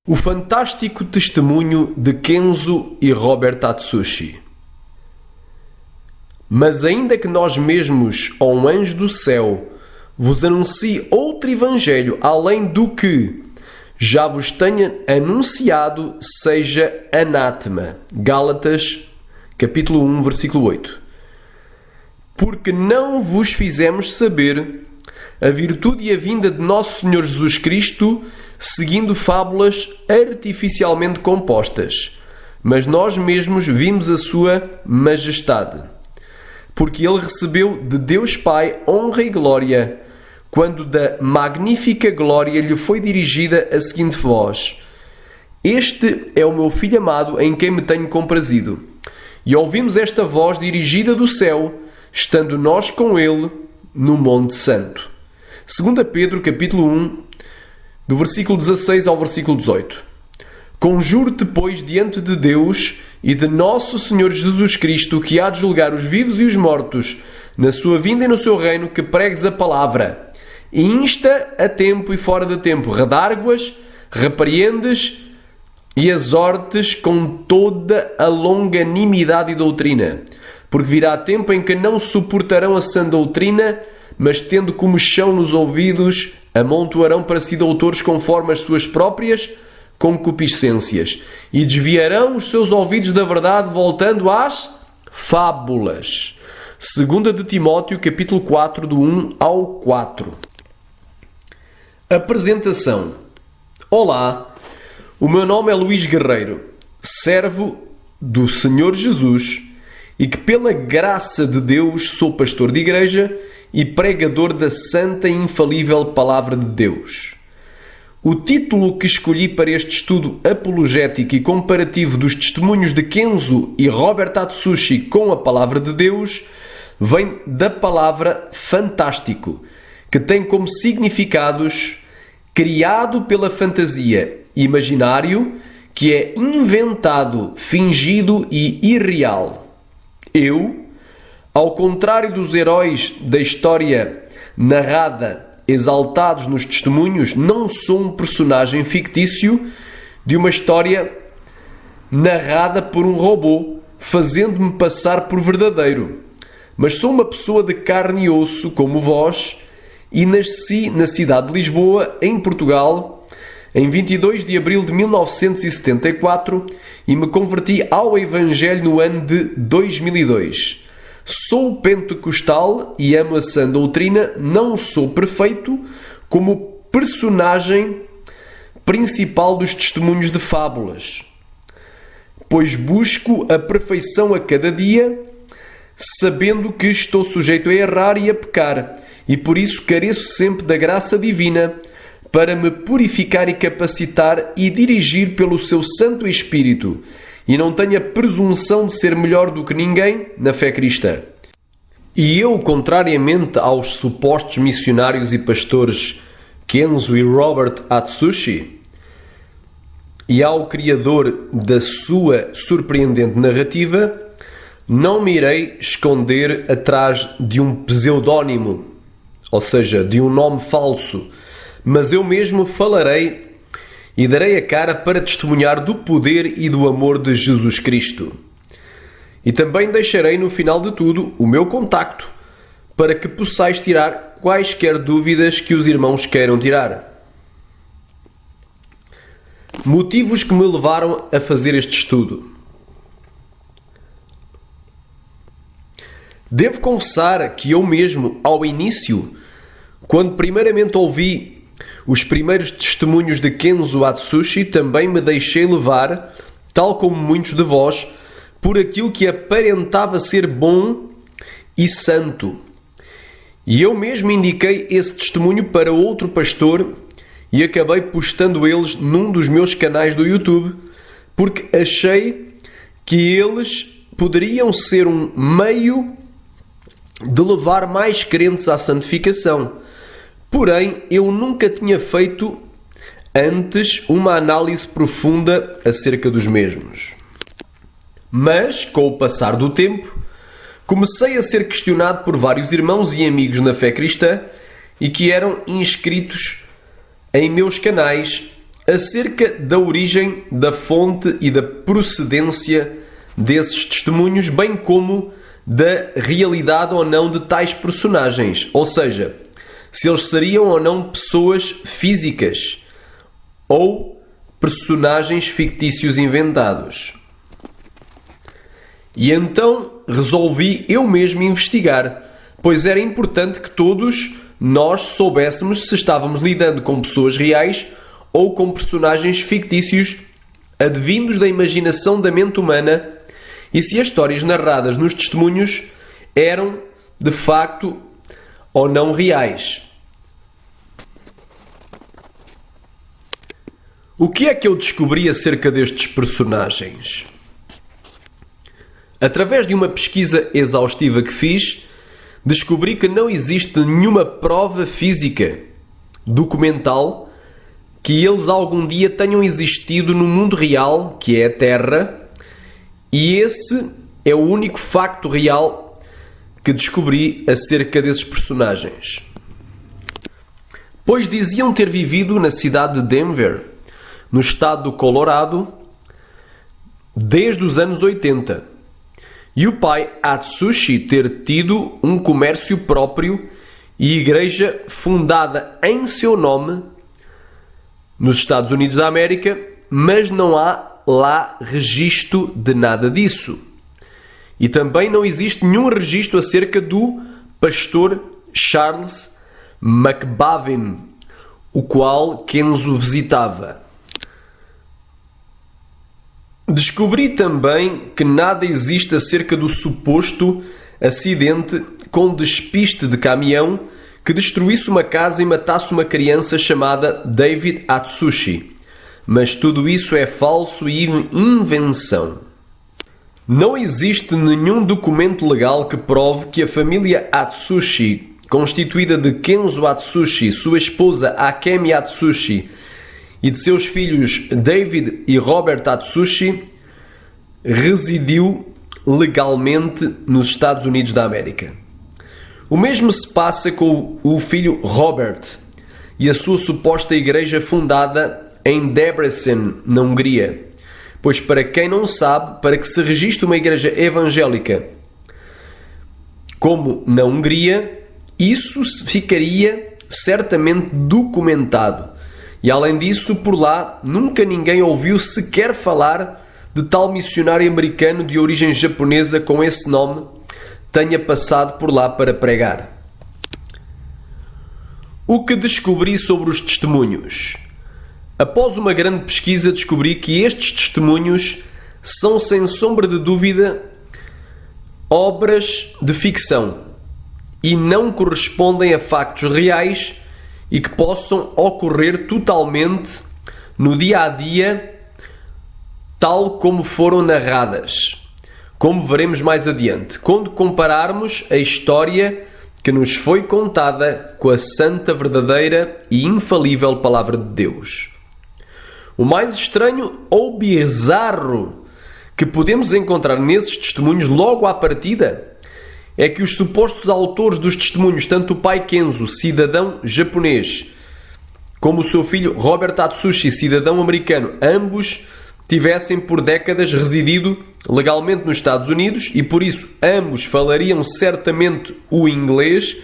O fantástico testemunho de Kenzo e Robert Atsushi. Mas ainda que nós mesmos, ou um anjo do céu, vos anuncie outro evangelho além do que já vos tenha anunciado, seja anátema. Gálatas, capítulo 1, versículo 8. Porque não vos fizemos saber a virtude e a vinda de nosso Senhor Jesus Cristo, seguindo fábulas artificialmente compostas, mas nós mesmos vimos a sua majestade. Porque ele recebeu de Deus Pai honra e glória, quando da magnífica glória lhe foi dirigida a seguinte voz: Este é o meu Filho amado, em quem me tenho comprazido. E ouvimos esta voz dirigida do céu, estando nós com ele no Monte Santo. 2 Pedro, capítulo 1, do versículo 16 ao versículo 18. Conjuro-te, pois, diante de Deus e de nosso Senhor Jesus Cristo, que há de julgar os vivos e os mortos, na sua vinda e no seu reino, que pregues a palavra. E insta a tempo e fora de tempo, redarguas, repreendes e exortes com toda a longanimidade e doutrina. Porque virá tempo em que não suportarão a sã doutrina, mas tendo comichão nos ouvidos, amontoarão para si doutores conforme as suas próprias concupiscências, e desviarão os seus ouvidos da verdade, voltando às fábulas. 2 de Timóteo, capítulo 4, do 1 ao 4. Apresentação. Olá, o meu nome é Luís Guerreiro, servo do Senhor Jesus, e que pela graça de Deus sou pastor de igreja e pregador da santa e infalível Palavra de Deus. O título que escolhi para este estudo apologético e comparativo dos testemunhos de Kenzo e Robert Atsushi com a Palavra de Deus vem da palavra fantástico, que tem como significados criado pela fantasia, imaginário, que é inventado, fingido e irreal. Eu, ao contrário dos heróis da história narrada, exaltados nos testemunhos, não sou um personagem fictício de uma história narrada por um robô, fazendo-me passar por verdadeiro. Mas sou uma pessoa de carne e osso, como vós, e nasci na cidade de Lisboa, em Portugal, em 22 de abril de 1974, e me converti ao Evangelho no ano de 2002. Sou pentecostal e amo a sã doutrina, não sou perfeito como personagem principal dos testemunhos de fábulas, pois busco a perfeição a cada dia, sabendo que estou sujeito a errar e a pecar, e por isso careço sempre da graça divina para me purificar e capacitar e dirigir pelo seu Santo Espírito, e não tenho a presunção de ser melhor do que ninguém na fé cristã. E eu, contrariamente aos supostos missionários e pastores Kenzo e Robert Atsushi, e ao criador da sua surpreendente narrativa, não me irei esconder atrás de um pseudónimo, ou seja, de um nome falso, mas eu mesmo falarei e darei a cara para testemunhar do poder e do amor de Jesus Cristo. E também deixarei no final de tudo o meu contacto, para que possais tirar quaisquer dúvidas que os irmãos queiram tirar. Motivos que me levaram a fazer este estudo. Devo confessar que eu mesmo, ao início, quando primeiramente ouvi os primeiros testemunhos de Kenzo Atsushi, também me deixei levar, tal como muitos de vós, por aquilo que aparentava ser bom e santo. E eu mesmo indiquei esse testemunho para outro pastor e acabei postando eles num dos meus canais do YouTube, porque achei que eles poderiam ser um meio de levar mais crentes à santificação. Porém, eu nunca tinha feito antes uma análise profunda acerca dos mesmos. Mas, com o passar do tempo, comecei a ser questionado por vários irmãos e amigos na fé cristã e que eram inscritos em meus canais acerca da origem, da fonte e da procedência desses testemunhos, bem como da realidade ou não de tais personagens, ou seja, se eles seriam ou não pessoas físicas ou personagens fictícios inventados. E então resolvi eu mesmo investigar, pois era importante que todos nós soubéssemos se estávamos lidando com pessoas reais ou com personagens fictícios advindos da imaginação da mente humana e se as histórias narradas nos testemunhos eram, de facto, ou não reais. O que é que eu descobri acerca destes personagens? Através de uma pesquisa exaustiva que fiz, descobri que não existe nenhuma prova física, documental, que eles algum dia tenham existido no mundo real, que é a Terra, e esse é o único facto real que descobri acerca desses personagens. Pois diziam ter vivido na cidade de Denver, no estado do Colorado, desde os anos 80. E o pai Atsushi ter tido um comércio próprio e igreja fundada em seu nome nos Estados Unidos da América, mas não há lá registro de nada disso. E também não existe nenhum registro acerca do pastor Charles McBavin, o qual Kenzo visitava. Descobri também que nada existe acerca do suposto acidente com despiste de caminhão que destruísse uma casa e matasse uma criança chamada David Atsushi. Mas tudo isso é falso e invenção. Não existe nenhum documento legal que prove que a família Atsushi, constituída de Kenzo Atsushi, sua esposa Akemi Atsushi e de seus filhos David e Robert Atsushi, residiu legalmente nos Estados Unidos da América. O mesmo se passa com o filho Robert e a sua suposta igreja fundada em Debrecen, na Hungria. Pois, para quem não sabe, para que se registre uma igreja evangélica como na Hungria, isso ficaria certamente documentado. E além disso, por lá, nunca ninguém ouviu sequer falar de tal missionário americano de origem japonesa com esse nome tenha passado por lá para pregar. O que descobri sobre os testemunhos? Após uma grande pesquisa, descobri que estes testemunhos são, sem sombra de dúvida, obras de ficção e não correspondem a factos reais e que possam ocorrer totalmente no dia a dia, tal como foram narradas, como veremos mais adiante, quando compararmos a história que nos foi contada com a santa, verdadeira e infalível Palavra de Deus. O mais estranho ou bizarro que podemos encontrar nesses testemunhos logo à partida é que os supostos autores dos testemunhos, tanto o pai Kenzo, cidadão japonês, como o seu filho Robert Atsushi, cidadão americano, ambos tivessem por décadas residido legalmente nos Estados Unidos e por isso ambos falariam certamente o inglês,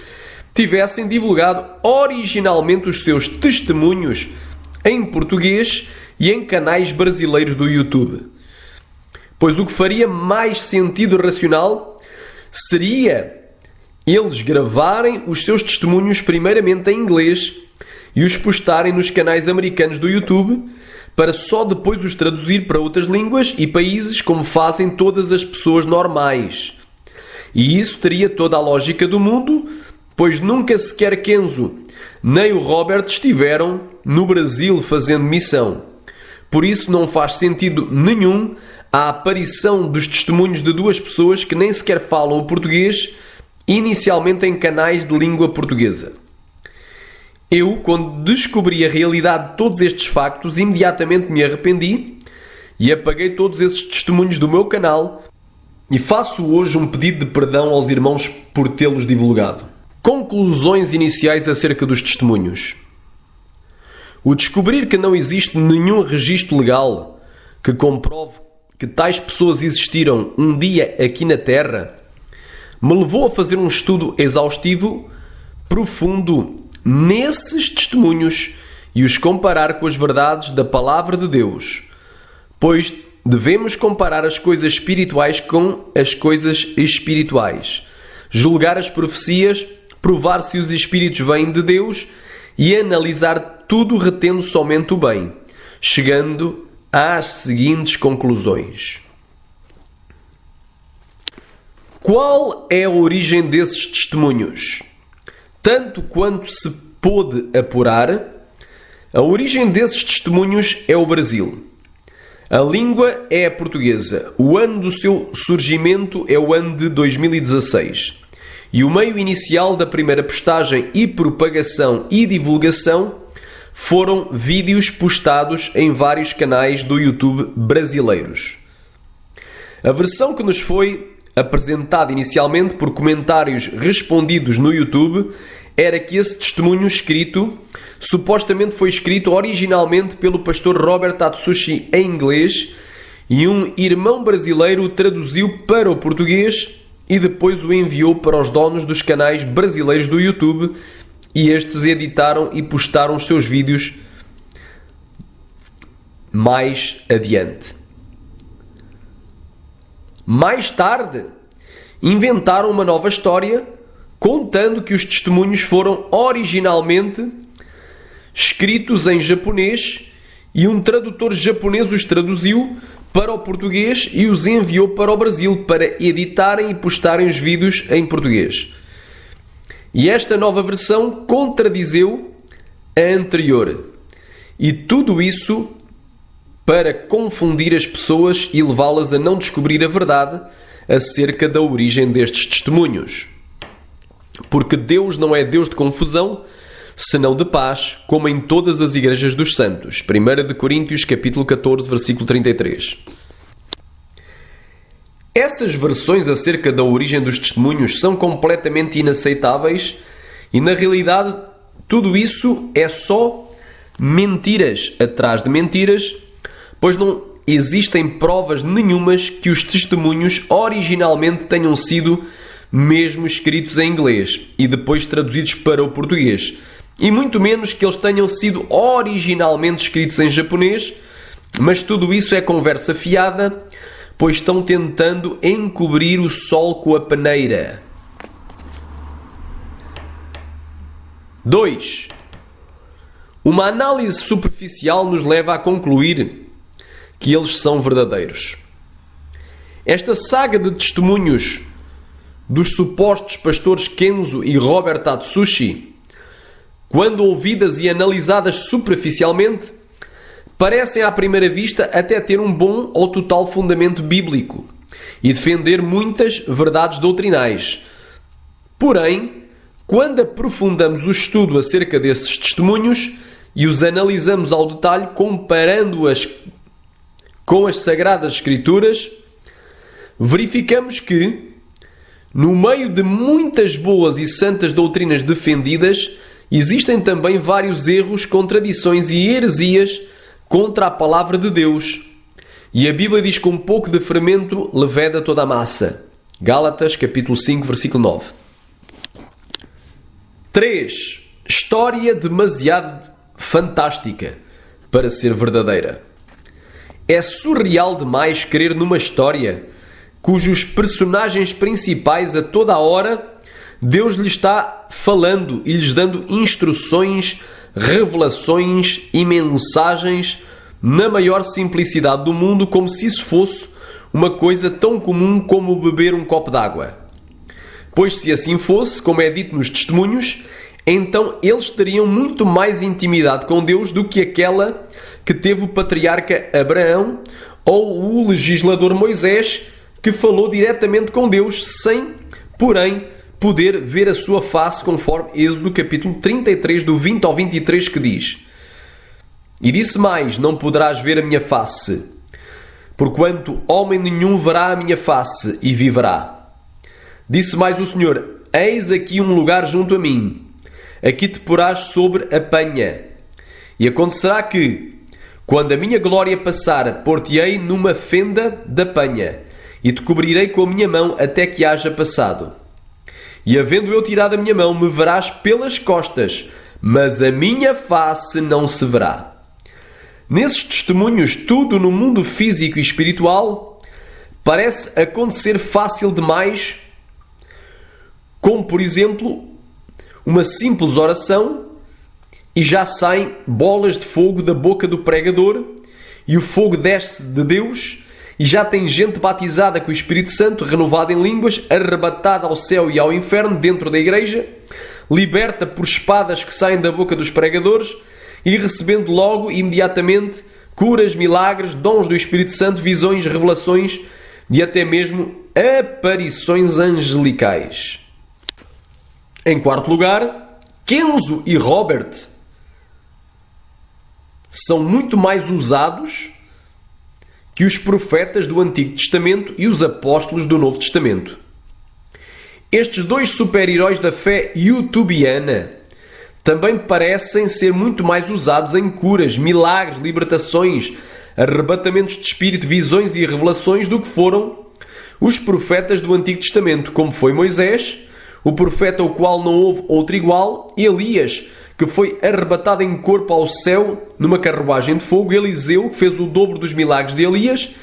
tivessem divulgado originalmente os seus testemunhos em português e em canais brasileiros do YouTube. Pois o que faria mais sentido racional seria eles gravarem os seus testemunhos primeiramente em inglês e os postarem nos canais americanos do YouTube para só depois os traduzir para outras línguas e países como fazem todas as pessoas normais. E isso teria toda a lógica do mundo, pois nunca sequer Kenzo nem o Robert estiveram no Brasil fazendo missão. Por isso não faz sentido nenhum a aparição dos testemunhos de duas pessoas que nem sequer falam o português, inicialmente em canais de língua portuguesa. Eu, quando descobri a realidade de todos estes factos, imediatamente me arrependi e apaguei todos esses testemunhos do meu canal e faço hoje um pedido de perdão aos irmãos por tê-los divulgado. Conclusões iniciais acerca dos testemunhos. O descobrir que não existe nenhum registro legal que comprove que tais pessoas existiram um dia aqui na Terra me levou a fazer um estudo exaustivo, profundo, nesses testemunhos e os comparar com as verdades da Palavra de Deus, pois devemos comparar as coisas espirituais com as coisas espirituais, julgar as profecias, provar se os espíritos vêm de Deus e analisar tudo retendo somente o bem, chegando às seguintes conclusões. Qual é a origem desses testemunhos? Tanto quanto se pôde apurar, a origem desses testemunhos é o Brasil. A língua é a portuguesa. O ano do seu surgimento é o ano de 2016. E o meio inicial da primeira postagem e propagação e divulgação foram vídeos postados em vários canais do YouTube brasileiros. A versão que nos foi apresentada inicialmente por comentários respondidos no YouTube era que esse testemunho escrito supostamente foi escrito originalmente pelo pastor Robert Atsushi em inglês e um irmão brasileiro o traduziu para o português e depois o enviou para os donos dos canais brasileiros do YouTube e estes editaram e postaram os seus vídeos mais adiante. Mais tarde, inventaram uma nova história contando que os testemunhos foram originalmente escritos em japonês e um tradutor japonês os traduziu para o português e os enviou para o Brasil para editarem e postarem os vídeos em português. E esta nova versão contradizeu a anterior. E tudo isso para confundir as pessoas e levá-las a não descobrir a verdade acerca da origem destes testemunhos. Porque Deus não é Deus de confusão, senão de paz, como em todas as igrejas dos santos. 1 Coríntios capítulo 14, versículo 33. Essas versões acerca da origem dos testemunhos são completamente inaceitáveis e, na realidade, tudo isso é só mentiras atrás de mentiras, pois não existem provas nenhumas que os testemunhos originalmente tenham sido mesmo escritos em inglês e depois traduzidos para o português. E muito menos que eles tenham sido originalmente escritos em japonês, mas tudo isso é conversa fiada, pois estão tentando encobrir o sol com a peneira. 2. Uma análise superficial nos leva a concluir que eles são verdadeiros. Esta saga de testemunhos dos supostos pastores Kenzo e Robert Atsushi, quando ouvidas e analisadas superficialmente, parecem à primeira vista até ter um bom ou total fundamento bíblico e defender muitas verdades doutrinais. Porém, quando aprofundamos o estudo acerca desses testemunhos e os analisamos ao detalhe, comparando-as com as Sagradas Escrituras, verificamos que, no meio de muitas boas e santas doutrinas defendidas, existem também vários erros, contradições e heresias contra a Palavra de Deus. E a Bíblia diz que um pouco de fermento leveda toda a massa. Gálatas, capítulo 5, versículo 9. 3. História demasiado fantástica para ser verdadeira. É surreal demais crer numa história cujos personagens principais a toda a hora Deus lhes está falando e lhes dando instruções, revelações e mensagens na maior simplicidade do mundo, como se isso fosse uma coisa tão comum como beber um copo d'água. Pois se assim fosse, como é dito nos testemunhos, então eles teriam muito mais intimidade com Deus do que aquela que teve o patriarca Abraão ou o legislador Moisés, que falou diretamente com Deus sem, porém, poder ver a sua face, conforme Êxodo capítulo 33, do 20 ao 23, que diz: E disse mais: Não poderás ver a minha face, porquanto homem nenhum verá a minha face e viverá. Disse mais o Senhor: Eis aqui um lugar junto a mim, aqui te porás sobre a penha, E acontecerá que, quando a minha glória passar, pôr-te-ei numa fenda da panha, e te cobrirei com a minha mão até que haja passado. E havendo eu tirado a minha mão, me verás pelas costas, mas a minha face não se verá. Nesses testemunhos, tudo no mundo físico e espiritual parece acontecer fácil demais, como, por exemplo, uma simples oração e já saem bolas de fogo da boca do pregador e o fogo desce de Deus e já tem gente batizada com o Espírito Santo, renovada em línguas, arrebatada ao céu e ao inferno dentro da igreja, liberta por espadas que saem da boca dos pregadores e recebendo logo, imediatamente, curas, milagres, dons do Espírito Santo, visões, revelações e até mesmo aparições angelicais. Em quarto lugar, Kenzo e Robert são muito mais usados que os profetas do Antigo Testamento e os apóstolos do Novo Testamento. Estes dois super-heróis da fé youtubiana também parecem ser muito mais usados em curas, milagres, libertações, arrebatamentos de espírito, visões e revelações do que foram os profetas do Antigo Testamento, como foi Moisés, o profeta ao qual não houve outro igual, Elias, que foi arrebatado em corpo ao céu numa carruagem de fogo, Eliseu, que fez o dobro dos milagres de Elias,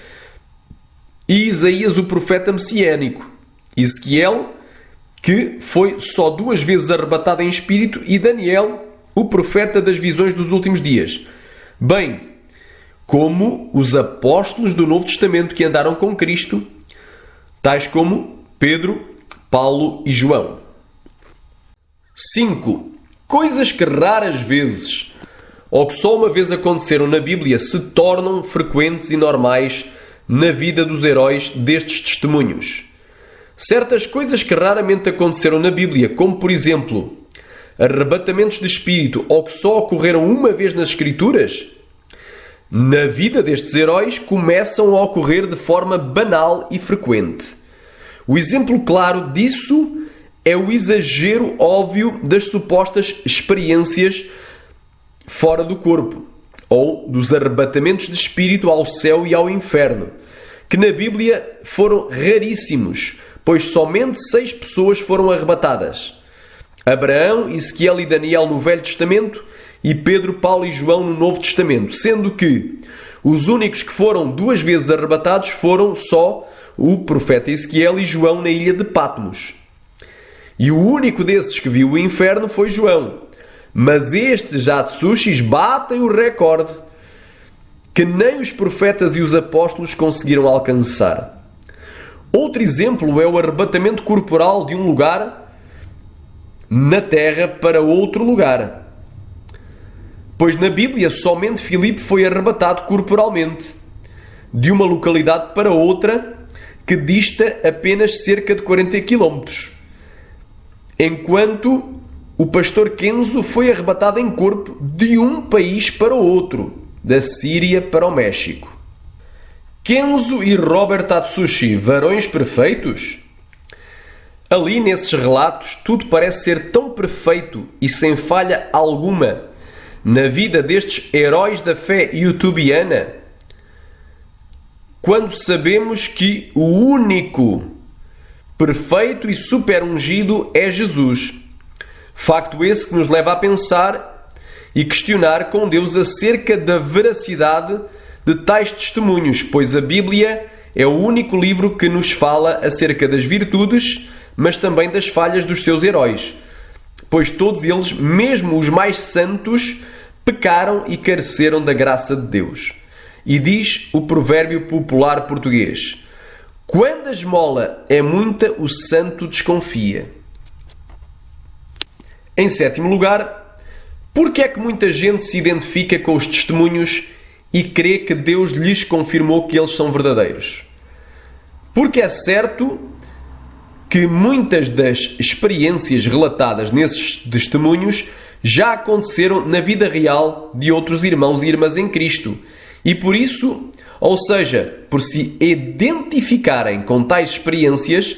e Isaías, o profeta messiânico, Ezequiel, que foi só 2 vezes arrebatado em espírito, e Daniel, o profeta das visões dos últimos dias. Bem, como os apóstolos do Novo Testamento que andaram com Cristo, tais como Pedro, Paulo e João. 5. Coisas que raras vezes, ou que só uma vez aconteceram na Bíblia, se tornam frequentes e normais na vida dos heróis destes testemunhos. Certas coisas que raramente aconteceram na Bíblia, como por exemplo, arrebatamentos de espírito, ou que só ocorreram uma vez nas Escrituras, na vida destes heróis começam a ocorrer de forma banal e frequente. O exemplo claro disso é o exagero óbvio das supostas experiências fora do corpo, ou dos arrebatamentos de espírito ao céu e ao inferno, que na Bíblia foram raríssimos, pois somente 6 pessoas foram arrebatadas. Abraão, Ezequiel e Daniel no Velho Testamento e Pedro, Paulo e João no Novo Testamento, sendo que os únicos que foram 2 vezes arrebatados foram só o profeta Ezequiel e João na ilha de Patmos. E o único desses que viu o inferno foi João. Mas estes Atsushis batem o recorde que nem os profetas e os apóstolos conseguiram alcançar. Outro exemplo é o arrebatamento corporal de um lugar na terra para outro lugar. Pois na Bíblia somente Filipe foi arrebatado corporalmente de uma localidade para outra que dista apenas cerca de 40 km, enquanto o pastor Kenzo foi arrebatado em corpo de um país para o outro, da Síria para o México. Kenzo e Robert Atsushi, varões perfeitos? Ali nesses relatos tudo parece ser tão perfeito e sem falha alguma na vida destes heróis da fé youtubiana, quando sabemos que o único perfeito e super ungido é Jesus. Facto esse que nos leva a pensar e questionar com Deus acerca da veracidade de tais testemunhos, pois a Bíblia é o único livro que nos fala acerca das virtudes, mas também das falhas dos seus heróis, pois todos eles, mesmo os mais santos, pecaram e careceram da graça de Deus. E diz o provérbio popular português: quando a esmola é muita, o santo desconfia. Em 7º lugar, por que é que muita gente se identifica com os testemunhos e crê que Deus lhes confirmou que eles são verdadeiros? Porque é certo que muitas das experiências relatadas nesses testemunhos já aconteceram na vida real de outros irmãos e irmãs em Cristo. E por isso, ou seja, por se identificarem com tais experiências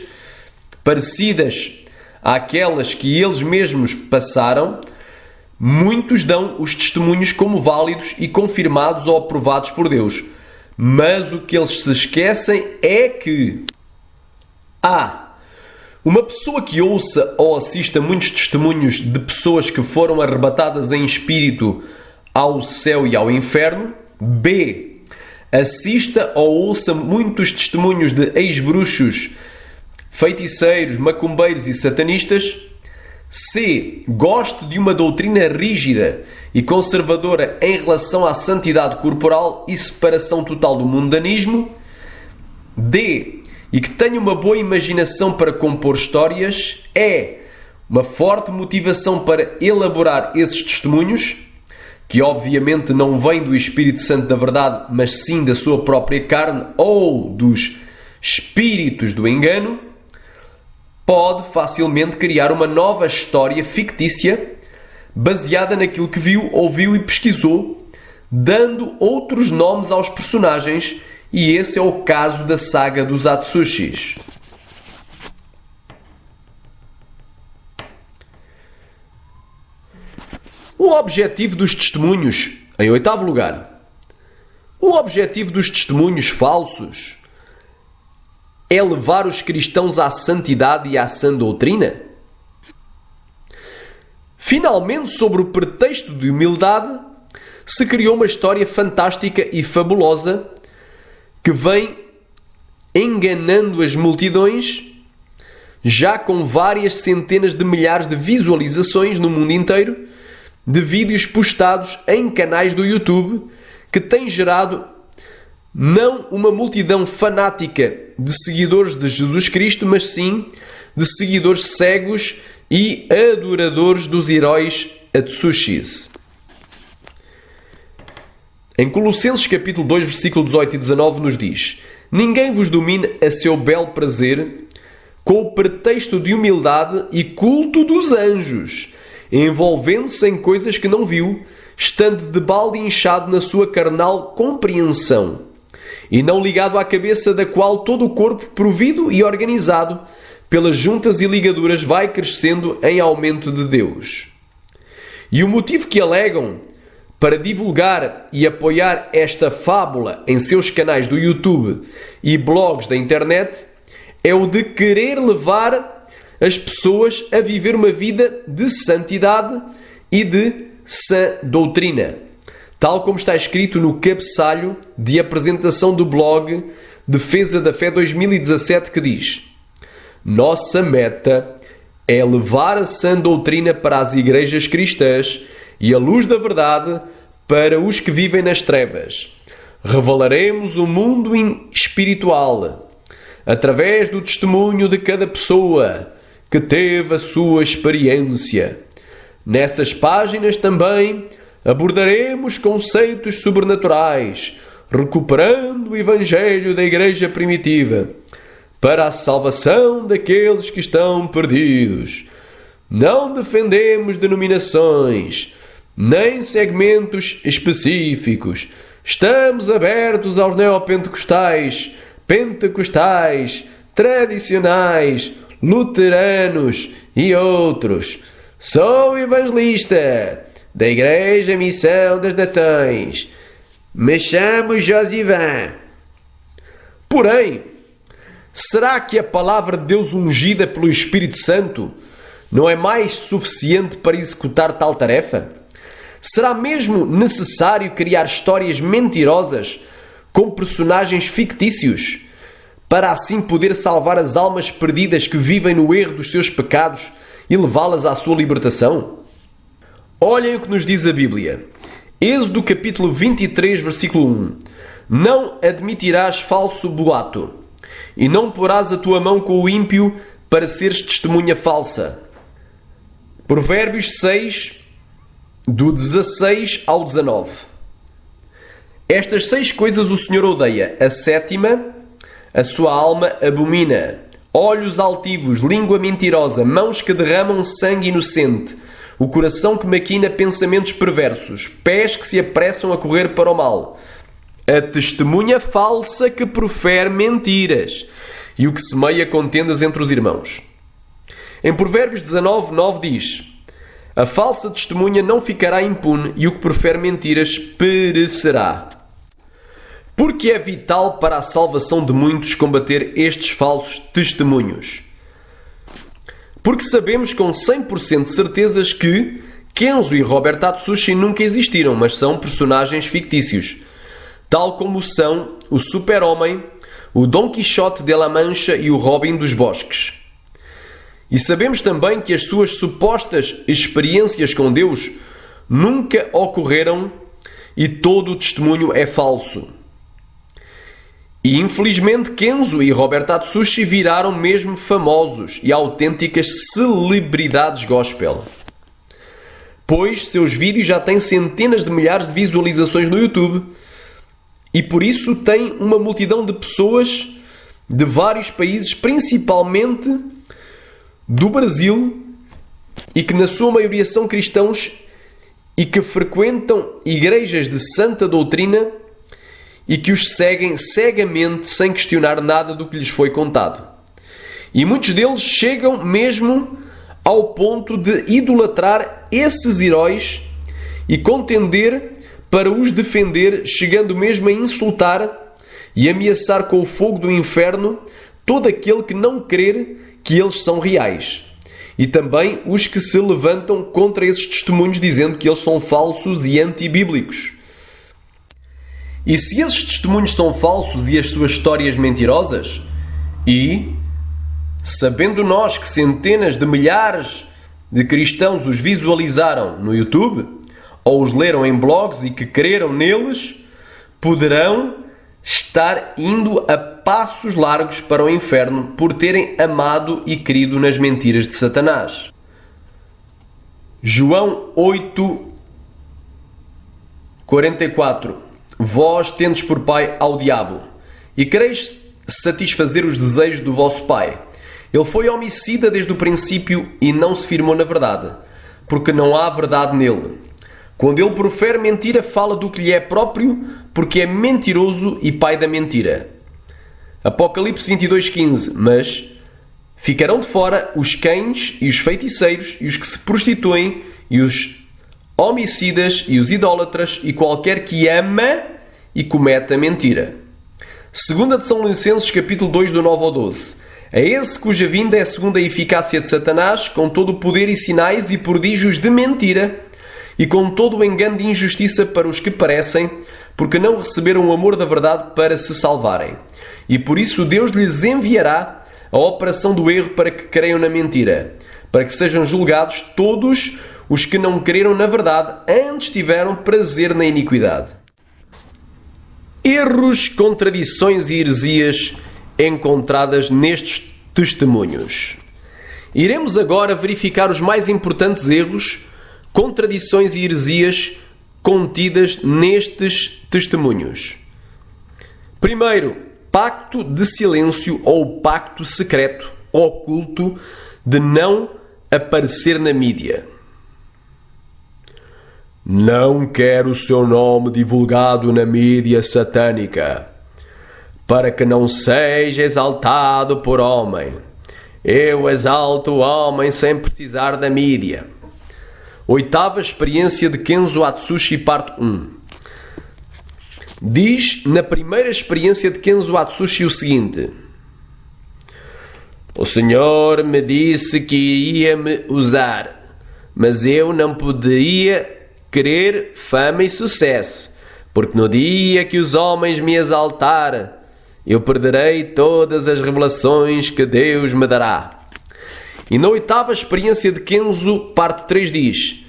parecidas àquelas que eles mesmos passaram, muitos dão os testemunhos como válidos e confirmados ou aprovados por Deus. Mas o que eles se esquecem é que uma pessoa que ouça ou assista muitos testemunhos de pessoas que foram arrebatadas em espírito ao céu e ao inferno. B. Assista ou ouça muitos testemunhos de ex-bruxos, feiticeiros, macumbeiros e satanistas. C. Goste de uma doutrina rígida e conservadora em relação à santidade corporal e separação total do mundanismo. D. E que tenha uma boa imaginação para compor histórias. E. Uma forte motivação para elaborar esses testemunhos, que obviamente não vem do Espírito Santo da verdade, mas sim da sua própria carne ou dos espíritos do engano. Pode facilmente criar uma nova história fictícia baseada naquilo que viu, ouviu e pesquisou, dando outros nomes aos personagens, e esse é o caso da saga dos Atsushis. O objetivo dos testemunhos, em 8º lugar. O objetivo dos testemunhos falsos é levar os cristãos à santidade e à sã doutrina? Finalmente, sobre o pretexto de humildade, se criou uma história fantástica e fabulosa que vem enganando as multidões, já com várias centenas de milhares de visualizações no mundo inteiro, de vídeos postados em canais do YouTube, que tem gerado não uma multidão fanática de seguidores de Jesus Cristo, mas sim de seguidores cegos e adoradores dos heróis Atsushis. Em Colossenses capítulo 2, versículo 18 e 19 nos diz: ninguém vos domine a seu belo prazer, com o pretexto de humildade e culto dos anjos, envolvendo-se em coisas que não viu, estando de balde inchado na sua carnal compreensão, e não ligado à cabeça, da qual todo o corpo, provido e organizado pelas juntas e ligaduras, vai crescendo em aumento de Deus. E o motivo que alegam para divulgar e apoiar esta fábula em seus canais do YouTube e blogs da internet é o de querer levar as pessoas a viver uma vida de santidade e de sã doutrina, tal como está escrito no cabeçalho de apresentação do blog Defesa da Fé 2017, que diz: nossa meta é levar a sã doutrina para as igrejas cristãs e a luz da verdade para os que vivem nas trevas. Revelaremos o mundo espiritual através do testemunho de cada pessoa que teve a sua experiência. Nessas páginas também abordaremos conceitos sobrenaturais, recuperando o Evangelho da Igreja primitiva, para a salvação daqueles que estão perdidos. Não defendemos denominações, nem segmentos específicos. Estamos abertos aos neopentecostais, pentecostais, tradicionais, luteranos e outros. Sou evangelista da Igreja Missão das Nações. Me chamo Josivan. Porém, será que a palavra de Deus ungida pelo Espírito Santo não é mais suficiente para executar tal tarefa? Será mesmo necessário criar histórias mentirosas com personagens fictícios para assim poder salvar as almas perdidas que vivem no erro dos seus pecados e levá-las à sua libertação? Olhem o que nos diz a Bíblia. Êxodo capítulo 23, versículo 1. Não admitirás falso boato, e não porás a tua mão com o ímpio para seres testemunha falsa. Provérbios 6, do 16 ao 19. Estas 6 coisas o Senhor odeia. A 7ª, a sua alma abomina: olhos altivos, língua mentirosa, mãos que derramam sangue inocente, o coração que maquina pensamentos perversos, pés que se apressam a correr para o mal, a testemunha falsa que profere mentiras e o que semeia contendas entre os irmãos. Em Provérbios 19, 9 diz: A falsa testemunha não ficará impune e o que profere mentiras perecerá. Porque é vital para a salvação de muitos combater estes falsos testemunhos. Porque sabemos com 100% de certezas que Kenzo e Robert Atsushi nunca existiram, mas são personagens fictícios, tal como são o Super-Homem, o Dom Quixote de La Mancha e o Robin dos Bosques. E sabemos também que as suas supostas experiências com Deus nunca ocorreram e todo o testemunho é falso. E infelizmente Kenzo e Robert Atsushi viraram mesmo famosos e autênticas celebridades gospel. Pois seus vídeos já têm centenas de milhares de visualizações no YouTube e por isso têm uma multidão de pessoas de vários países, principalmente do Brasil, e que na sua maioria são cristãos e que frequentam igrejas de santa doutrina e que os seguem cegamente sem questionar nada do que lhes foi contado. E muitos deles chegam mesmo ao ponto de idolatrar esses heróis e contender para os defender, chegando mesmo a insultar e ameaçar com o fogo do inferno todo aquele que não crer que eles são reais. E também os que se levantam contra esses testemunhos dizendo que eles são falsos e antibíblicos. E se esses testemunhos são falsos e as suas histórias mentirosas, e, sabendo nós que centenas de milhares de cristãos os visualizaram no YouTube, ou os leram em blogs e que creram neles, poderão estar indo a passos largos para o inferno por terem amado e crido nas mentiras de Satanás. João 8:44. Vós tendes por pai ao diabo, e quereis satisfazer os desejos do vosso pai. Ele foi homicida desde o princípio e não se firmou na verdade, porque não há verdade nele. Quando ele profere mentira, fala do que lhe é próprio, porque é mentiroso e pai da mentira. Apocalipse 22:15. Mas ficarão de fora os cães e os feiticeiros e os que se prostituem e os homicidas e os idólatras e qualquer que ama e cometa mentira. 2 Tessalonicenses capítulo 2 do 9 ao 12. A esse cuja vinda é segundo a eficácia de Satanás, com todo o poder e sinais e prodígios de mentira, e com todo o engano de injustiça para os que parecem, porque não receberam o amor da verdade para se salvarem. E por isso Deus lhes enviará a operação do erro para que creiam na mentira, para que sejam julgados todos os que não creram na verdade, antes tiveram prazer na iniquidade. Erros, contradições e heresias encontradas nestes testemunhos. Iremos agora verificar os mais importantes erros, contradições e heresias contidas nestes testemunhos. Primeiro, pacto de silêncio ou pacto secreto, oculto, de não aparecer na mídia. Não quero o seu nome divulgado na mídia satânica, para que não seja exaltado por homem. Eu exalto o homem sem precisar da mídia. Oitava experiência de Kenzo Atsushi, parte 1. Diz na primeira experiência de Kenzo Atsushi o seguinte: o Senhor me disse que ia me usar, mas eu não podia querer fama e sucesso, porque no dia que os homens me exaltarem, eu perderei todas as revelações que Deus me dará. E na oitava experiência de Kenzo, parte 3 diz: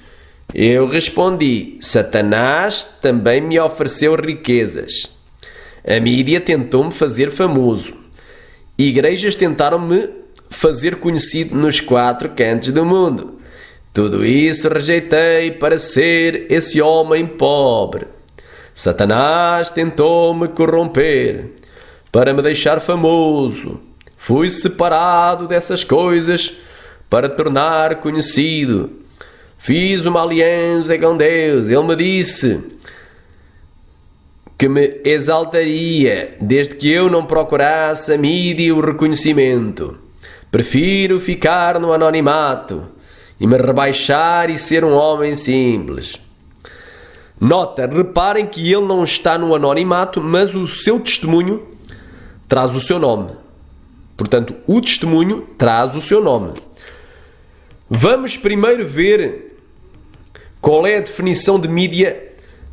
eu respondi, Satanás também me ofereceu riquezas. A mídia tentou-me fazer famoso. Igrejas tentaram-me fazer conhecido nos 4 cantos do mundo. Tudo isso rejeitei para ser esse homem pobre. Satanás tentou-me corromper para me deixar famoso. Fui separado dessas coisas para tornar conhecido. Fiz uma aliança com Deus. Ele me disse que me exaltaria desde que eu não procurasse a mídia e o reconhecimento. Prefiro ficar no anonimato. e me rebaixar e ser um homem simples. Nota, reparem que ele não está no anonimato, mas o seu testemunho traz o seu nome. Portanto, o testemunho traz o seu nome. Vamos primeiro ver qual é a definição de mídia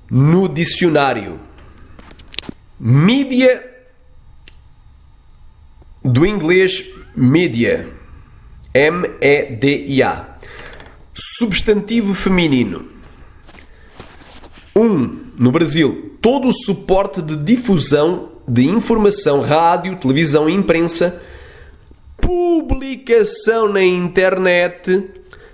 no dicionário. Mídia, do inglês media, M-E-D-I-A, substantivo feminino. No Brasil, todo o suporte de difusão de informação, rádio, televisão, imprensa, publicação na internet,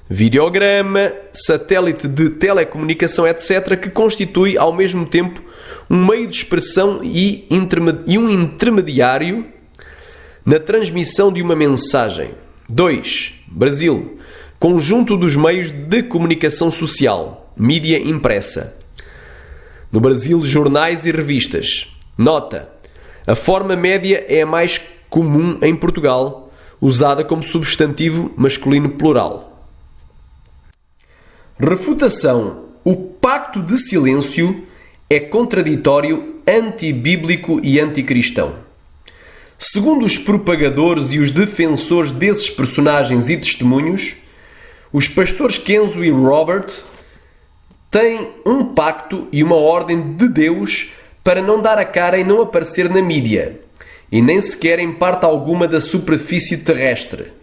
videograma, satélite de telecomunicação, etc., que constitui ao mesmo tempo um meio de expressão e um intermediário na transmissão de uma mensagem. 2. Brasil. Conjunto dos meios de comunicação social, mídia impressa. No Brasil, jornais e revistas. Nota. A forma média é a mais comum em Portugal, usada como substantivo masculino plural. Refutação. O pacto de silêncio é contraditório, antibíblico e anticristão. Segundo os propagadores e os defensores desses personagens e testemunhos, os pastores Kenzo e Robert têm um pacto e uma ordem de Deus para não dar a cara e não aparecer na mídia, e nem sequer em parte alguma da superfície terrestre,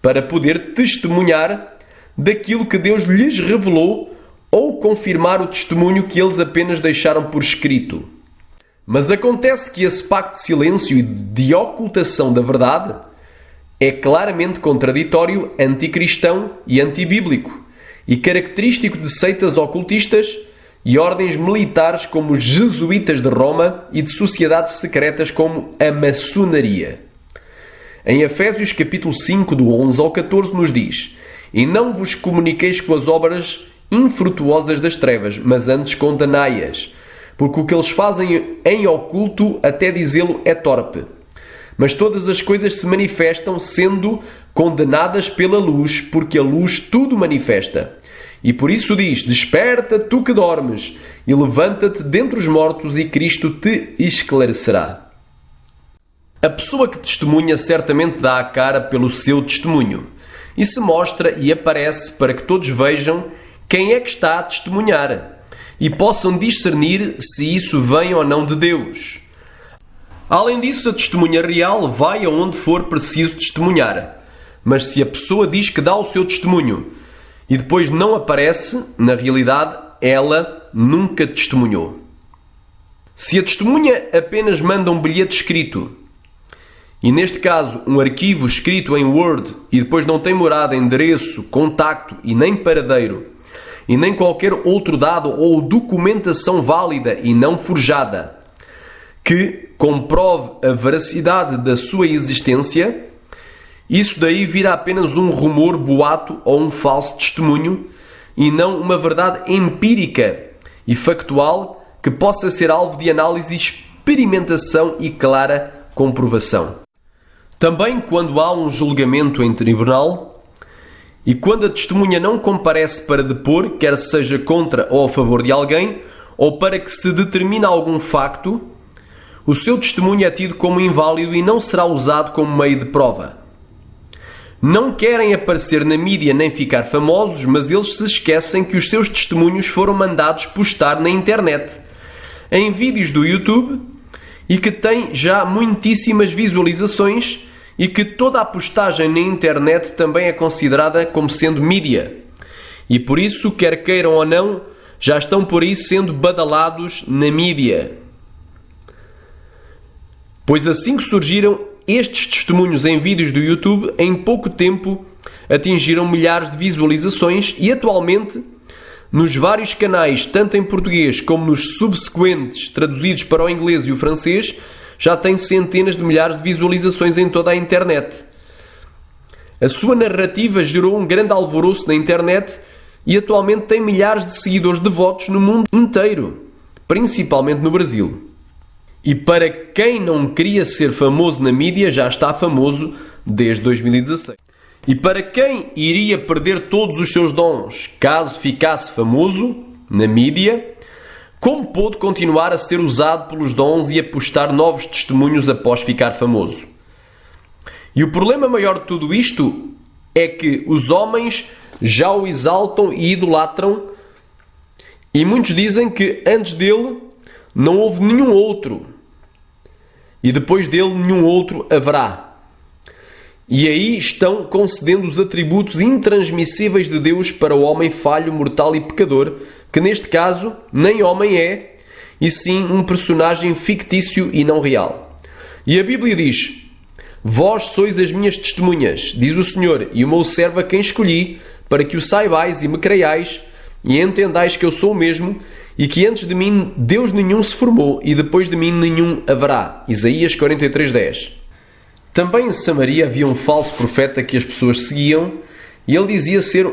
para poder testemunhar daquilo que Deus lhes revelou ou confirmar o testemunho que eles apenas deixaram por escrito. Mas acontece que esse pacto de silêncio e de ocultação da verdade é claramente contraditório, anticristão e antibíblico, e característico de seitas ocultistas e ordens militares como os jesuítas de Roma e de sociedades secretas como a maçonaria. Em Efésios capítulo 5, do 11 ao 14, nos diz: E não vos comuniqueis com as obras infrutuosas das trevas, mas antes condenai-as, porque o que eles fazem em oculto, até dizê-lo, é torpe. Mas todas as coisas se manifestam sendo condenadas pela luz, porque a luz tudo manifesta. E por isso diz: Desperta, tu que dormes, e levanta-te dentre os mortos, e Cristo te esclarecerá. A pessoa que testemunha certamente dá a cara pelo seu testemunho, e se mostra e aparece para que todos vejam quem é que está a testemunhar, e possam discernir se isso vem ou não de Deus. Além disso, a testemunha real vai aonde for preciso testemunhar. Mas se a pessoa diz que dá o seu testemunho e depois não aparece, na realidade, ela nunca testemunhou. Se a testemunha apenas manda um bilhete escrito, e neste caso um arquivo escrito em Word, e depois não tem morada, endereço, contacto e nem paradeiro, e nem qualquer outro dado ou documentação válida e não forjada que comprove a veracidade da sua existência, isso daí vira apenas um rumor, boato ou um falso testemunho e não uma verdade empírica e factual que possa ser alvo de análise, experimentação e clara comprovação. Também quando há um julgamento em tribunal e quando a testemunha não comparece para depor, quer seja contra ou a favor de alguém, ou para que se determine algum facto, o seu testemunho é tido como inválido e não será usado como meio de prova. Não querem aparecer na mídia nem ficar famosos, mas eles se esquecem que os seus testemunhos foram mandados postar na internet, em vídeos do YouTube, e que têm já muitíssimas visualizações, e que toda a postagem na internet também é considerada como sendo mídia. E por isso, quer queiram ou não, já estão por aí sendo badalados na mídia. Pois assim que surgiram estes testemunhos em vídeos do YouTube, em pouco tempo atingiram milhares de visualizações e atualmente, nos vários canais, tanto em português como nos subsequentes traduzidos para o inglês e o francês, já tem centenas de milhares de visualizações em toda a internet. A sua narrativa gerou um grande alvoroço na internet e atualmente tem milhares de seguidores devotos no mundo inteiro, principalmente no Brasil. E para quem não queria ser famoso na mídia, já está famoso desde 2016. E para quem iria perder todos os seus dons, caso ficasse famoso na mídia, como pôde continuar a ser usado pelos dons e a postar novos testemunhos após ficar famoso? E o problema maior de tudo isto é que os homens já o exaltam e idolatram, e muitos dizem que antes dele não houve nenhum outro, e depois dele nenhum outro haverá. E aí estão concedendo os atributos intransmissíveis de Deus para o homem falho, mortal e pecador, que neste caso nem homem é, e sim um personagem fictício e não real. E a Bíblia diz: vós sois as minhas testemunhas, diz o Senhor, e o meu servo a quem escolhi, para que o saibais e me creiais, e entendais que eu sou o mesmo, e que antes de mim Deus nenhum se formou, e depois de mim nenhum haverá. Isaías 43:10. Também em Samaria havia um falso profeta que as pessoas seguiam, e ele dizia ser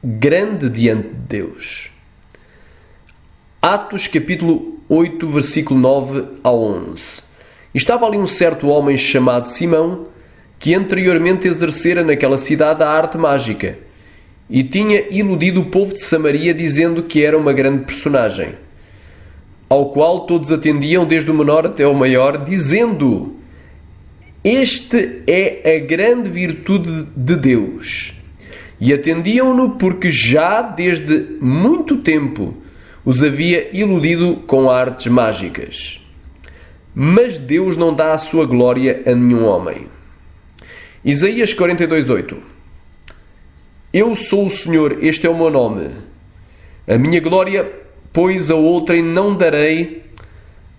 grande diante de Deus. Atos capítulo 8, versículo 9 ao 11. E estava ali um certo homem chamado Simão, que anteriormente exercera naquela cidade a arte mágica, e tinha iludido o povo de Samaria dizendo que era uma grande personagem, ao qual todos atendiam desde o menor até o maior, dizendo: este é a grande virtude de Deus. E atendiam-no porque já desde muito tempo os havia iludido com artes mágicas. Mas Deus não dá a sua glória a nenhum homem. Isaías 42:8. Eu sou o Senhor, este é o meu nome. A minha glória, pois, a outrem não darei,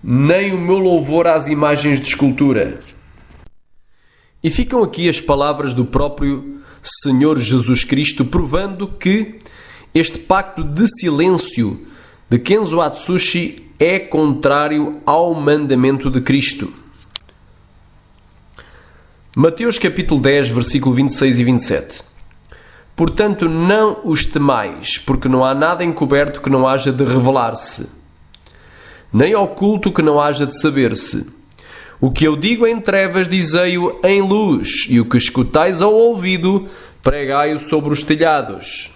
nem o meu louvor às imagens de escultura. E ficam aqui as palavras do próprio Senhor Jesus Cristo, provando que este pacto de silêncio de Kenzo Atsushi é contrário ao mandamento de Cristo. Mateus capítulo 10, versículo 26 e 27. Portanto, não os temais, porque não há nada encoberto que não haja de revelar-se, nem oculto que não haja de saber-se. O que eu digo em trevas, dizei-o em luz, e o que escutais ao ouvido, pregai-o sobre os telhados.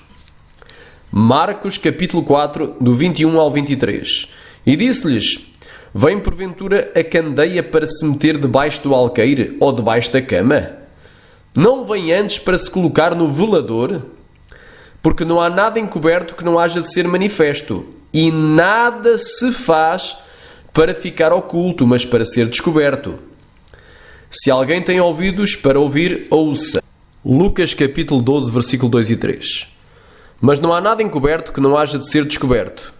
Marcos capítulo 4, do 21 ao 23. E disse-lhes: vem porventura a candeia para se meter debaixo do alqueire ou debaixo da cama? Não vem antes para se colocar no velador? Porque não há nada encoberto que não haja de ser manifesto, e nada se faz para ficar oculto, mas para ser descoberto. Se alguém tem ouvidos para ouvir, ouça. Lucas capítulo 12, versículo 2 e 3. Mas não há nada encoberto que não haja de ser descoberto,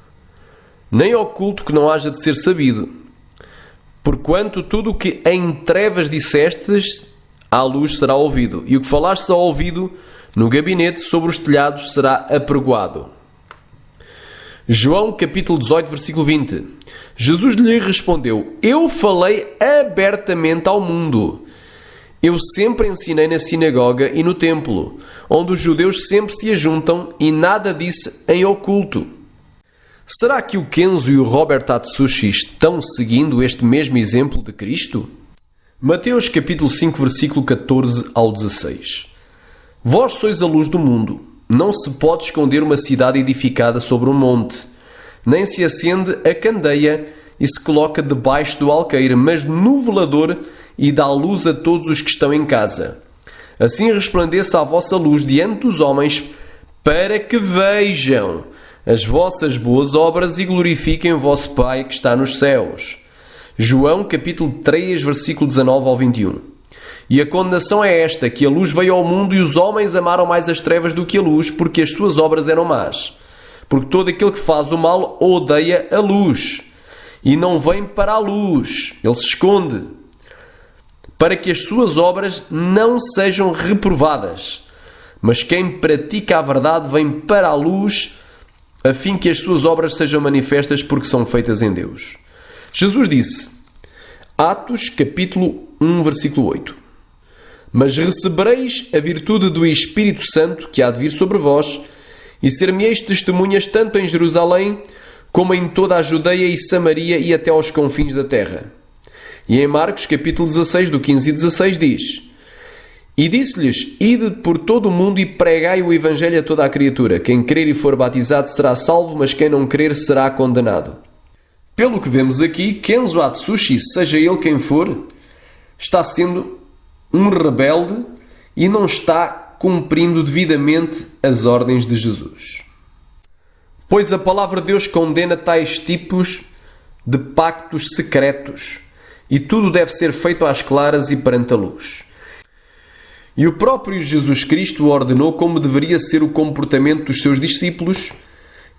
nem oculto que não haja de ser sabido. Porquanto tudo o que em trevas dissestes, à luz será ouvido, e o que falastes ao ouvido, no gabinete sobre os telhados, será apregoado. João capítulo 18, versículo 20. Jesus lhe respondeu: eu falei abertamente ao mundo. Eu sempre ensinei na sinagoga e no templo, onde os judeus sempre se ajuntam, e nada disse em oculto. Será que o Kenzo e o Robert Atsushi estão seguindo este mesmo exemplo de Cristo? Mateus capítulo 5, versículo 14 ao 16. Vós sois a luz do mundo. Não se pode esconder uma cidade edificada sobre um monte, nem se acende a candeia e se coloca debaixo do alqueire, mas no velador, e dá luz a todos os que estão em casa. Assim resplandeça a vossa luz diante dos homens, para que vejam as vossas boas obras e glorifiquem o vosso Pai que está nos céus. João capítulo 3, versículo 19 ao 21. E a condenação é esta, que a luz veio ao mundo e os homens amaram mais as trevas do que a luz, porque as suas obras eram más. Porque todo aquele que faz o mal odeia a luz, e não vem para a luz, ele se esconde, para que as suas obras não sejam reprovadas. Mas quem pratica a verdade vem para a luz, a fim que as suas obras sejam manifestas, porque são feitas em Deus. Jesus disse, Atos capítulo 1, versículo 8. Mas recebereis a virtude do Espírito Santo, que há de vir sobre vós, e ser-me-eis testemunhas tanto em Jerusalém, como em toda a Judeia e Samaria e até aos confins da terra. E em Marcos capítulo 16, do 15 e 16 diz, E disse-lhes: ide por todo o mundo e pregai o Evangelho a toda a criatura. Quem crer e for batizado será salvo, mas quem não crer será condenado. Pelo que vemos aqui, Kenzo Atsushi, seja ele quem for, está sendo um rebelde e não está cumprindo devidamente as ordens de Jesus. Pois a palavra de Deus condena tais tipos de pactos secretos e tudo deve ser feito às claras e perante a luz. E o próprio Jesus Cristo ordenou como deveria ser o comportamento dos seus discípulos,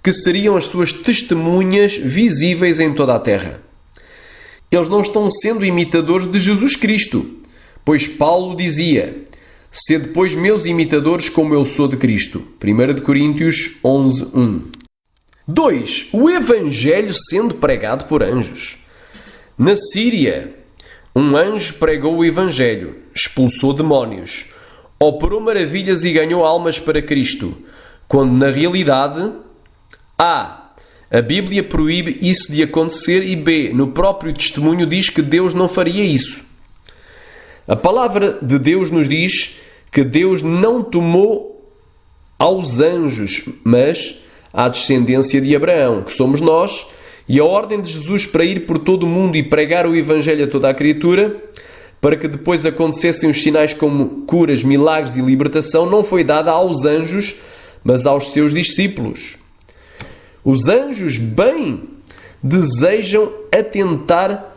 que seriam as suas testemunhas visíveis em toda a terra. Eles não estão sendo imitadores de Jesus Cristo, pois Paulo dizia: sede, pois, meus imitadores como eu sou de Cristo. 1 Coríntios 11:1. 2. O Evangelho sendo pregado por anjos. Na Síria, um anjo pregou o Evangelho, expulsou demónios, operou maravilhas e ganhou almas para Cristo, quando na realidade A. A Bíblia proíbe isso de acontecer e B. No próprio testemunho diz que Deus não faria isso. A palavra de Deus nos diz que Deus não tomou aos anjos, mas à descendência de Abraão, que somos nós, e a ordem de Jesus para ir por todo o mundo e pregar o Evangelho a toda a criatura, para que depois acontecessem os sinais como curas, milagres e libertação, não foi dada aos anjos, mas aos seus discípulos. Os anjos bem desejam atentar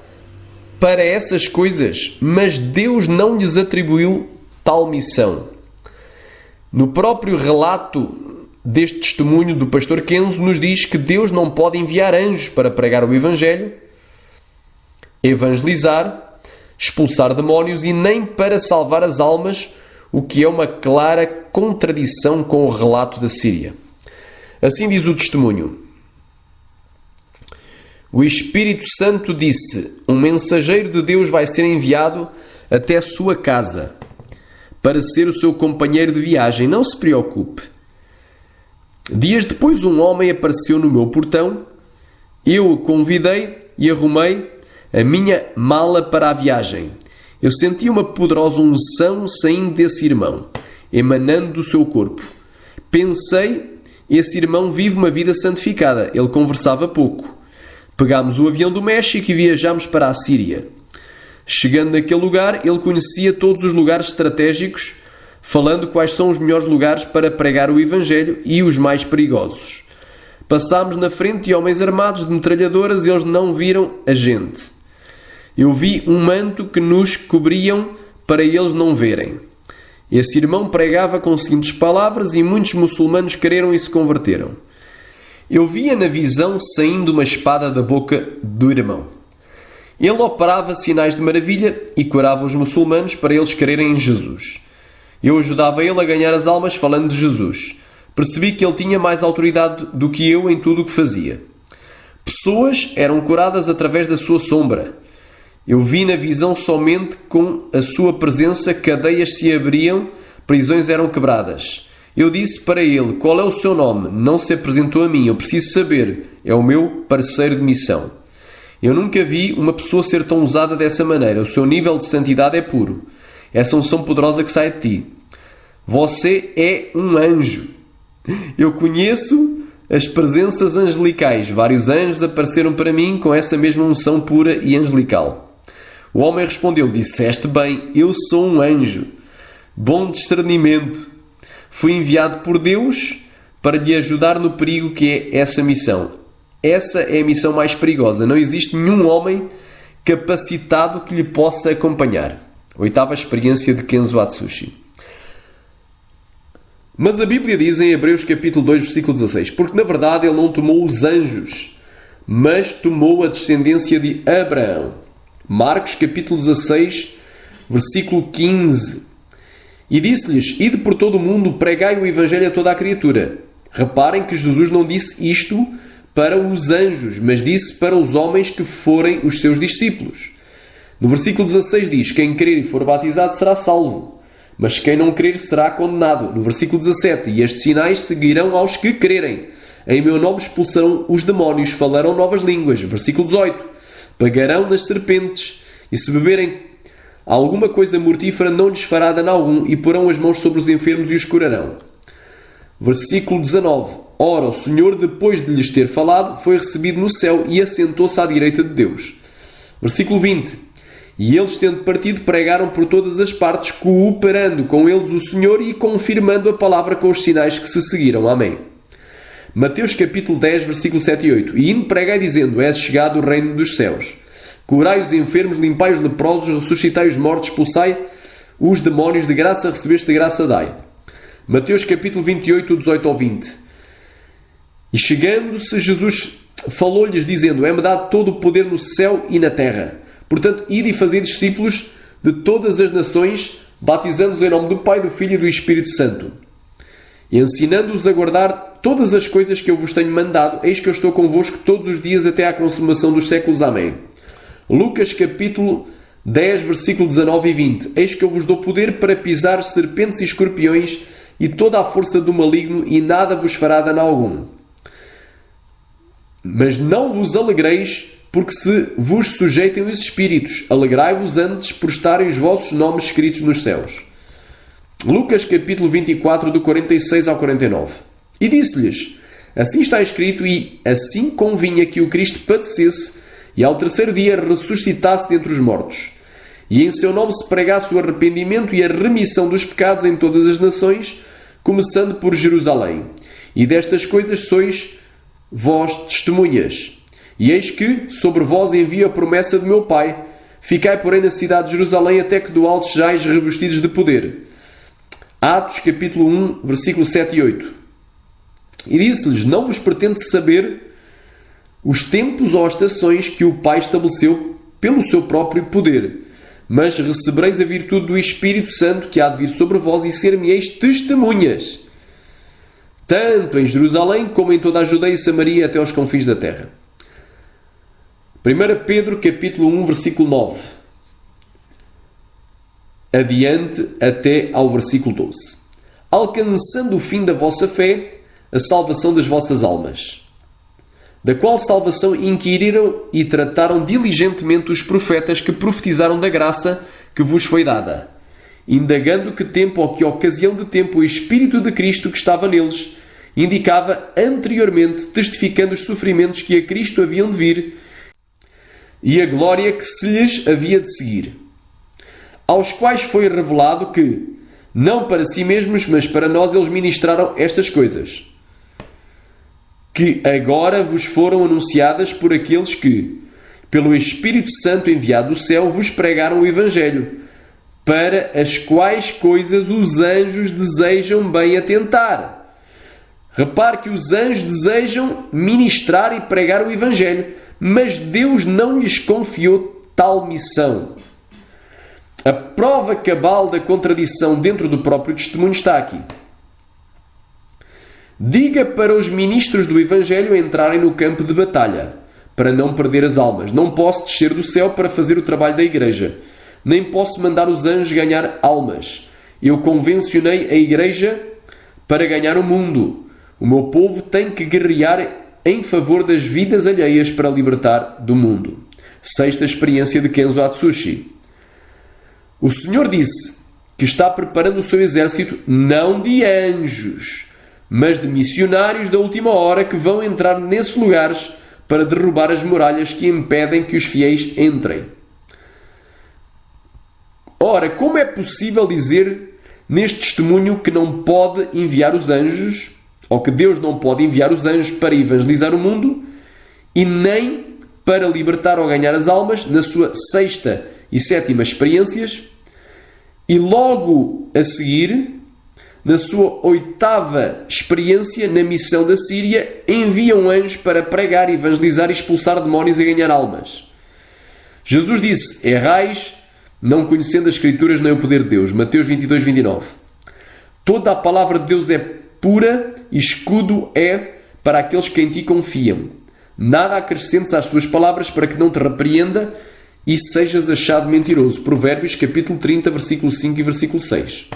para essas coisas, mas Deus não lhes atribuiu tal missão. No próprio relato deste testemunho do pastor Kenzo nos diz que Deus não pode enviar anjos para pregar o Evangelho, evangelizar, expulsar demónios e nem para salvar as almas, o que é uma clara contradição com o relato da Síria. Assim diz o testemunho: o Espírito Santo disse: um mensageiro de Deus vai ser enviado até a sua casa para ser o seu companheiro de viagem. Não se preocupe. Dias depois um homem apareceu no meu portão. Eu o convidei e arrumei a minha mala para a viagem. Eu senti uma poderosa unção saindo desse irmão, emanando do seu corpo. Pensei, esse irmão vive uma vida santificada. Ele conversava pouco. Pegámos o avião do México e viajámos para a Síria. Chegando naquele lugar, ele conhecia todos os lugares estratégicos, falando quais são os melhores lugares para pregar o Evangelho e os mais perigosos. Passámos na frente de homens armados de metralhadoras e eles não viram a gente. Eu vi um manto que nos cobriam para eles não verem. Esse irmão pregava com simples palavras e muitos muçulmanos creram e se converteram. Eu via na visão saindo uma espada da boca do irmão. Ele operava sinais de maravilha e curava os muçulmanos para eles crerem em Jesus. Eu ajudava ele a ganhar as almas falando de Jesus. Percebi que ele tinha mais autoridade do que eu em tudo o que fazia. Pessoas eram curadas através da sua sombra. Eu vi na visão somente com a sua presença cadeias se abriam, prisões eram quebradas. Eu disse para ele: qual é o seu nome? Não se apresentou a mim, eu preciso saber. É o meu parceiro de missão. Eu nunca vi uma pessoa ser tão usada dessa maneira. O seu nível de santidade é puro. Essa unção poderosa que sai de ti. Você é um anjo. Eu conheço as presenças angelicais. Vários anjos apareceram para mim com essa mesma unção pura e angelical. O homem respondeu: disseste bem, eu sou um anjo. Bom discernimento. Fui enviado por Deus para lhe ajudar no perigo que é essa missão. Essa é a missão mais perigosa. Não existe nenhum homem capacitado que lhe possa acompanhar. Oitava experiência de Kenzo Atsushi. Mas a Bíblia diz em Hebreus capítulo 2, versículo 16: porque na verdade ele não tomou os anjos, mas tomou a descendência de Abraão. Marcos capítulo 16, versículo 15. E disse-lhes: ide por todo o mundo, pregai o Evangelho a toda a criatura. Reparem que Jesus não disse isto para os anjos, mas disse para os homens que forem os seus discípulos. No versículo 16 diz: quem crer e for batizado será salvo, mas quem não crer será condenado. No versículo 17: e estes sinais seguirão aos que crerem. Em meu nome expulsarão os demónios, falarão novas línguas. Versículo 18: pegarão nas serpentes, e se beberem Alguma coisa mortífera não lhes fará dano algum, e porão as mãos sobre os enfermos e os curarão. Versículo 19. Ora, o Senhor, depois de lhes ter falado, foi recebido no céu e assentou-se à direita de Deus. Versículo 20. E eles, tendo partido, pregaram por todas as partes, cooperando com eles o Senhor e confirmando a palavra com os sinais que se seguiram. Amém. Mateus capítulo 10, versículo 7 e 8. E indo pregai dizendo, é chegado o reino dos céus. Curai os enfermos, limpai os leprosos, ressuscitai os mortos, expulsai os demónios, de graça recebeste, de graça dai. Mateus capítulo 28, 18 ao 20. E chegando-se Jesus falou-lhes dizendo, é-me dado todo o poder no céu e na terra. Portanto, ide e fazei discípulos de todas as nações, batizando-os em nome do Pai, do Filho e do Espírito Santo, e ensinando-os a guardar todas as coisas que eu vos tenho mandado. Eis que eu estou convosco todos os dias até à consumação dos séculos. Amém. Lucas capítulo 10, versículo 19 e 20. Eis que eu vos dou poder para pisar serpentes e escorpiões e toda a força do maligno, e nada vos fará dano algum. Mas não vos alegreis porque se vos sujeitem os espíritos. Alegrai-vos antes por estarem os vossos nomes escritos nos céus. Lucas capítulo 24, do 46 ao 49. E disse-lhes, assim está escrito, e assim convinha que o Cristo padecesse e ao terceiro dia ressuscitasse dentre os mortos. E em seu nome se pregasse o arrependimento e a remissão dos pecados em todas as nações, começando por Jerusalém. E destas coisas sois vós testemunhas. E eis que sobre vós envio a promessa do meu Pai. Ficai, porém, na cidade de Jerusalém, até que do alto sejais revestidos de poder. Atos capítulo 1, versículo 7 e 8. E disse-lhes, não vos pretende saber os tempos ou as estações que o Pai estabeleceu pelo seu próprio poder, mas recebereis a virtude do Espírito Santo que há de vir sobre vós, e ser-me-eis testemunhas, tanto em Jerusalém como em toda a Judeia e Samaria, até aos confins da terra. 1 Pedro capítulo 1, versículo 9. Adiante até ao versículo 12. Alcançando o fim da vossa fé, a salvação das vossas almas, da qual salvação inquiriram e trataram diligentemente os profetas que profetizaram da graça que vos foi dada, indagando que tempo ou que ocasião de tempo o Espírito de Cristo que estava neles indicava anteriormente, testificando os sofrimentos que a Cristo haviam de vir e a glória que se lhes havia de seguir, aos quais foi revelado que, não para si mesmos, mas para nós, eles ministraram estas coisas, que agora vos foram anunciadas por aqueles que, pelo Espírito Santo enviado do céu, vos pregaram o Evangelho, para as quais coisas os anjos desejam bem atentar. Repare que os anjos desejam ministrar e pregar o Evangelho, mas Deus não lhes confiou tal missão. A prova cabal da contradição dentro do próprio testemunho está aqui. Diga para os ministros do Evangelho entrarem no campo de batalha, para não perder as almas. Não posso descer do céu para fazer o trabalho da igreja, nem posso mandar os anjos ganhar almas. Eu convencionei a igreja para ganhar o mundo. O meu povo tem que guerrear em favor das vidas alheias para libertar do mundo. Sexta experiência de Kenzo Atsushi. O Senhor disse que está preparando o seu exército não de anjos, mas de missionários da última hora que vão entrar nesses lugares para derrubar as muralhas que impedem que os fiéis entrem. Ora, como é possível dizer neste testemunho que não pode enviar os anjos, ou que Deus não pode enviar os anjos para evangelizar o mundo e nem para libertar ou ganhar as almas na sua sexta e sétima experiências, e logo a seguir, na sua oitava experiência na missão da Síria, enviam anjos para pregar, evangelizar e expulsar demónios e ganhar almas? Jesus disse, errais, não conhecendo as Escrituras nem o poder de Deus. Mateus 22, 29. Toda a palavra de Deus é pura e escudo é para aqueles que em ti confiam. Nada acrescentes às suas palavras para que não te repreenda e sejas achado mentiroso. Provérbios capítulo 30, versículo 5 e versículo 6.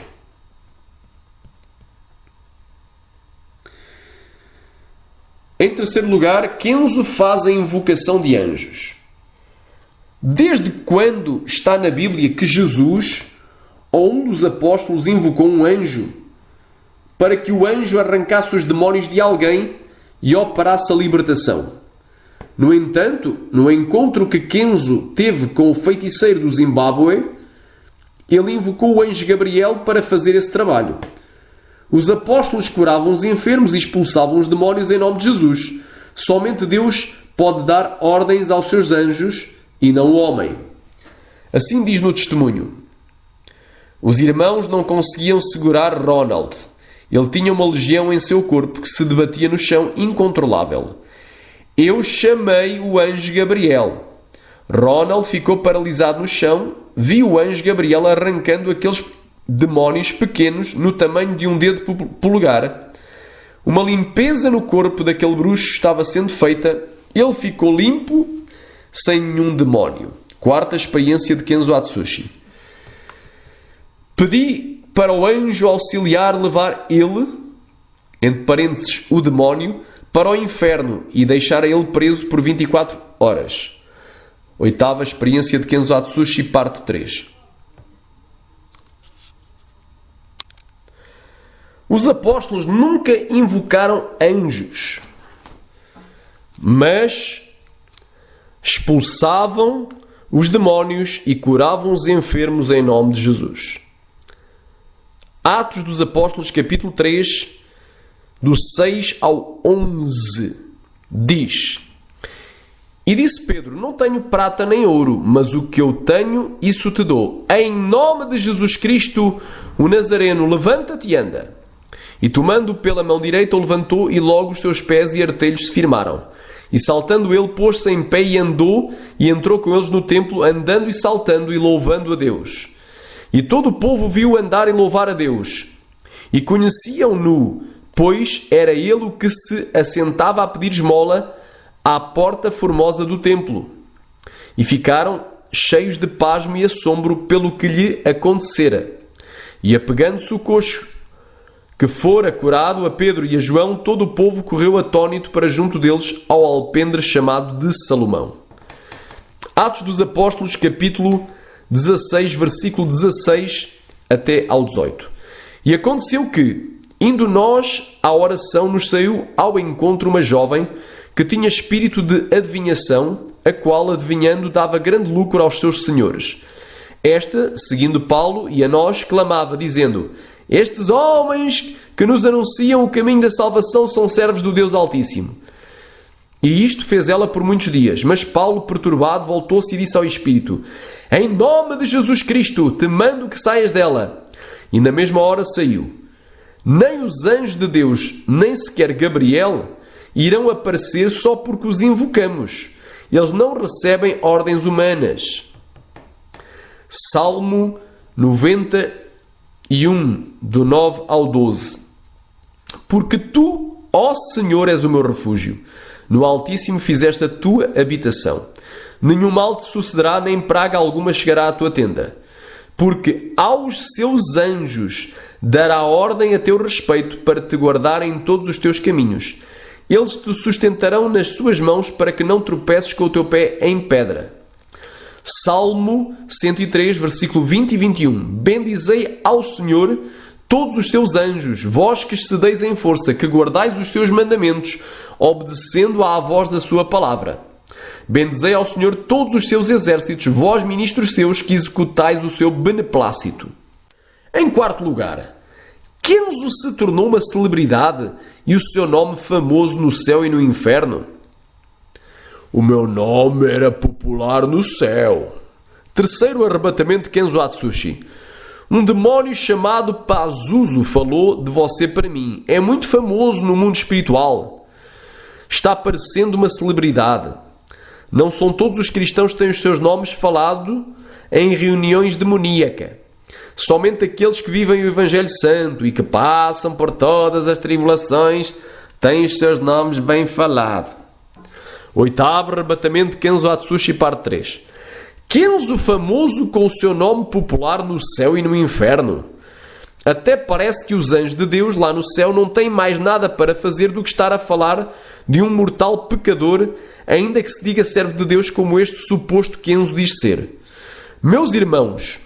Em terceiro lugar, Kenzo faz a invocação de anjos. Desde quando está na Bíblia que Jesus ou um dos apóstolos invocou um anjo para que o anjo arrancasse os demónios de alguém e operasse a libertação? No entanto, no encontro que Kenzo teve com o feiticeiro do Zimbábue, ele invocou o anjo Gabriel para fazer esse trabalho. Os apóstolos curavam os enfermos e expulsavam os demónios em nome de Jesus. Somente Deus pode dar ordens aos seus anjos e não o homem. Assim diz no testemunho: os irmãos não conseguiam segurar Ronald. Ele tinha uma legião em seu corpo que se debatia no chão incontrolável. Eu chamei o anjo Gabriel. Ronald ficou paralisado no chão. Vi o anjo Gabriel arrancando aqueles demónios pequenos no tamanho de um dedo polegar. Uma limpeza no corpo daquele bruxo estava sendo feita. Ele ficou limpo, sem nenhum demónio. Quarta experiência de Kenzo Atsushi. Pedi para o anjo auxiliar levar ele, entre parênteses, o demónio, para o inferno e deixar ele preso por 24 horas. Oitava experiência de Kenzo Atsushi, parte 3. Os apóstolos nunca invocaram anjos, mas expulsavam os demónios e curavam os enfermos em nome de Jesus. Atos dos Apóstolos, capítulo 3, do 6 ao 11, diz: E disse Pedro: Não tenho prata nem ouro, mas o que eu tenho, isso te dou. Em nome de Jesus Cristo, o Nazareno, levanta-te e anda. E tomando-o pela mão direita, o levantou, e logo os seus pés e artelhos se firmaram. E saltando ele, pôs-se em pé e andou, e entrou com eles no templo, andando e saltando e louvando a Deus. E todo o povo viu andar e louvar a Deus. E conheciam-no, pois era ele o que se assentava a pedir esmola à porta formosa do templo. E ficaram cheios de pasmo e assombro pelo que lhe acontecera. E apegando-se o coxo, que fora curado, a Pedro e a João, todo o povo correu atônito para junto deles ao alpendre chamado de Salomão. Atos dos Apóstolos, capítulo 16, versículo 16 até ao 18. E aconteceu que, indo nós à oração, nos saiu ao encontro uma jovem que tinha espírito de adivinhação, a qual, adivinhando, dava grande lucro aos seus senhores. Esta, seguindo Paulo e a nós, clamava, dizendo: Estes homens que nos anunciam o caminho da salvação são servos do Deus Altíssimo. E isto fez ela por muitos dias. Mas Paulo, perturbado, voltou-se e disse ao Espírito: Em nome de Jesus Cristo, te mando que saias dela. E na mesma hora saiu. Nem os anjos de Deus, nem sequer Gabriel, irão aparecer só porque os invocamos. Eles não recebem ordens humanas. Salmo 91, do 9 ao 12. Porque tu, ó Senhor, és o meu refúgio. No Altíssimo fizeste a tua habitação. Nenhum mal te sucederá, nem praga alguma chegará à tua tenda. Porque aos seus anjos dará ordem a teu respeito para te guardarem em todos os teus caminhos. Eles te sustentarão nas suas mãos para que não tropeces com o teu pé em pedra. Salmo 103, versículo 20 e 21. Bendizei ao Senhor todos os seus anjos, vós que excedeis em força, que guardais os seus mandamentos, obedecendo à voz da sua palavra. Bendizei ao Senhor todos os seus exércitos, vós ministros seus, que executais o seu beneplácito. Em quarto lugar, Kenzo se tornou uma celebridade e o seu nome famoso no céu e no inferno. O meu nome era popular no céu. Terceiro arrebatamento de Kenzo Atsushi. Um demónio chamado Pazuzu falou de você para mim. É muito famoso no mundo espiritual. Está parecendo uma celebridade. Não são todos os cristãos que têm os seus nomes falados em reuniões demoníacas. Somente aqueles que vivem o Evangelho Santo e que passam por todas as tribulações têm os seus nomes bem falados. Oitavo arrebatamento de Kenzo Atsushi, parte 3. Kenzo famoso com o seu nome popular no céu e no inferno. Até parece que os anjos de Deus lá no céu não têm mais nada para fazer do que estar a falar de um mortal pecador ainda que se diga servo de Deus como este suposto Kenzo diz ser. Meus irmãos,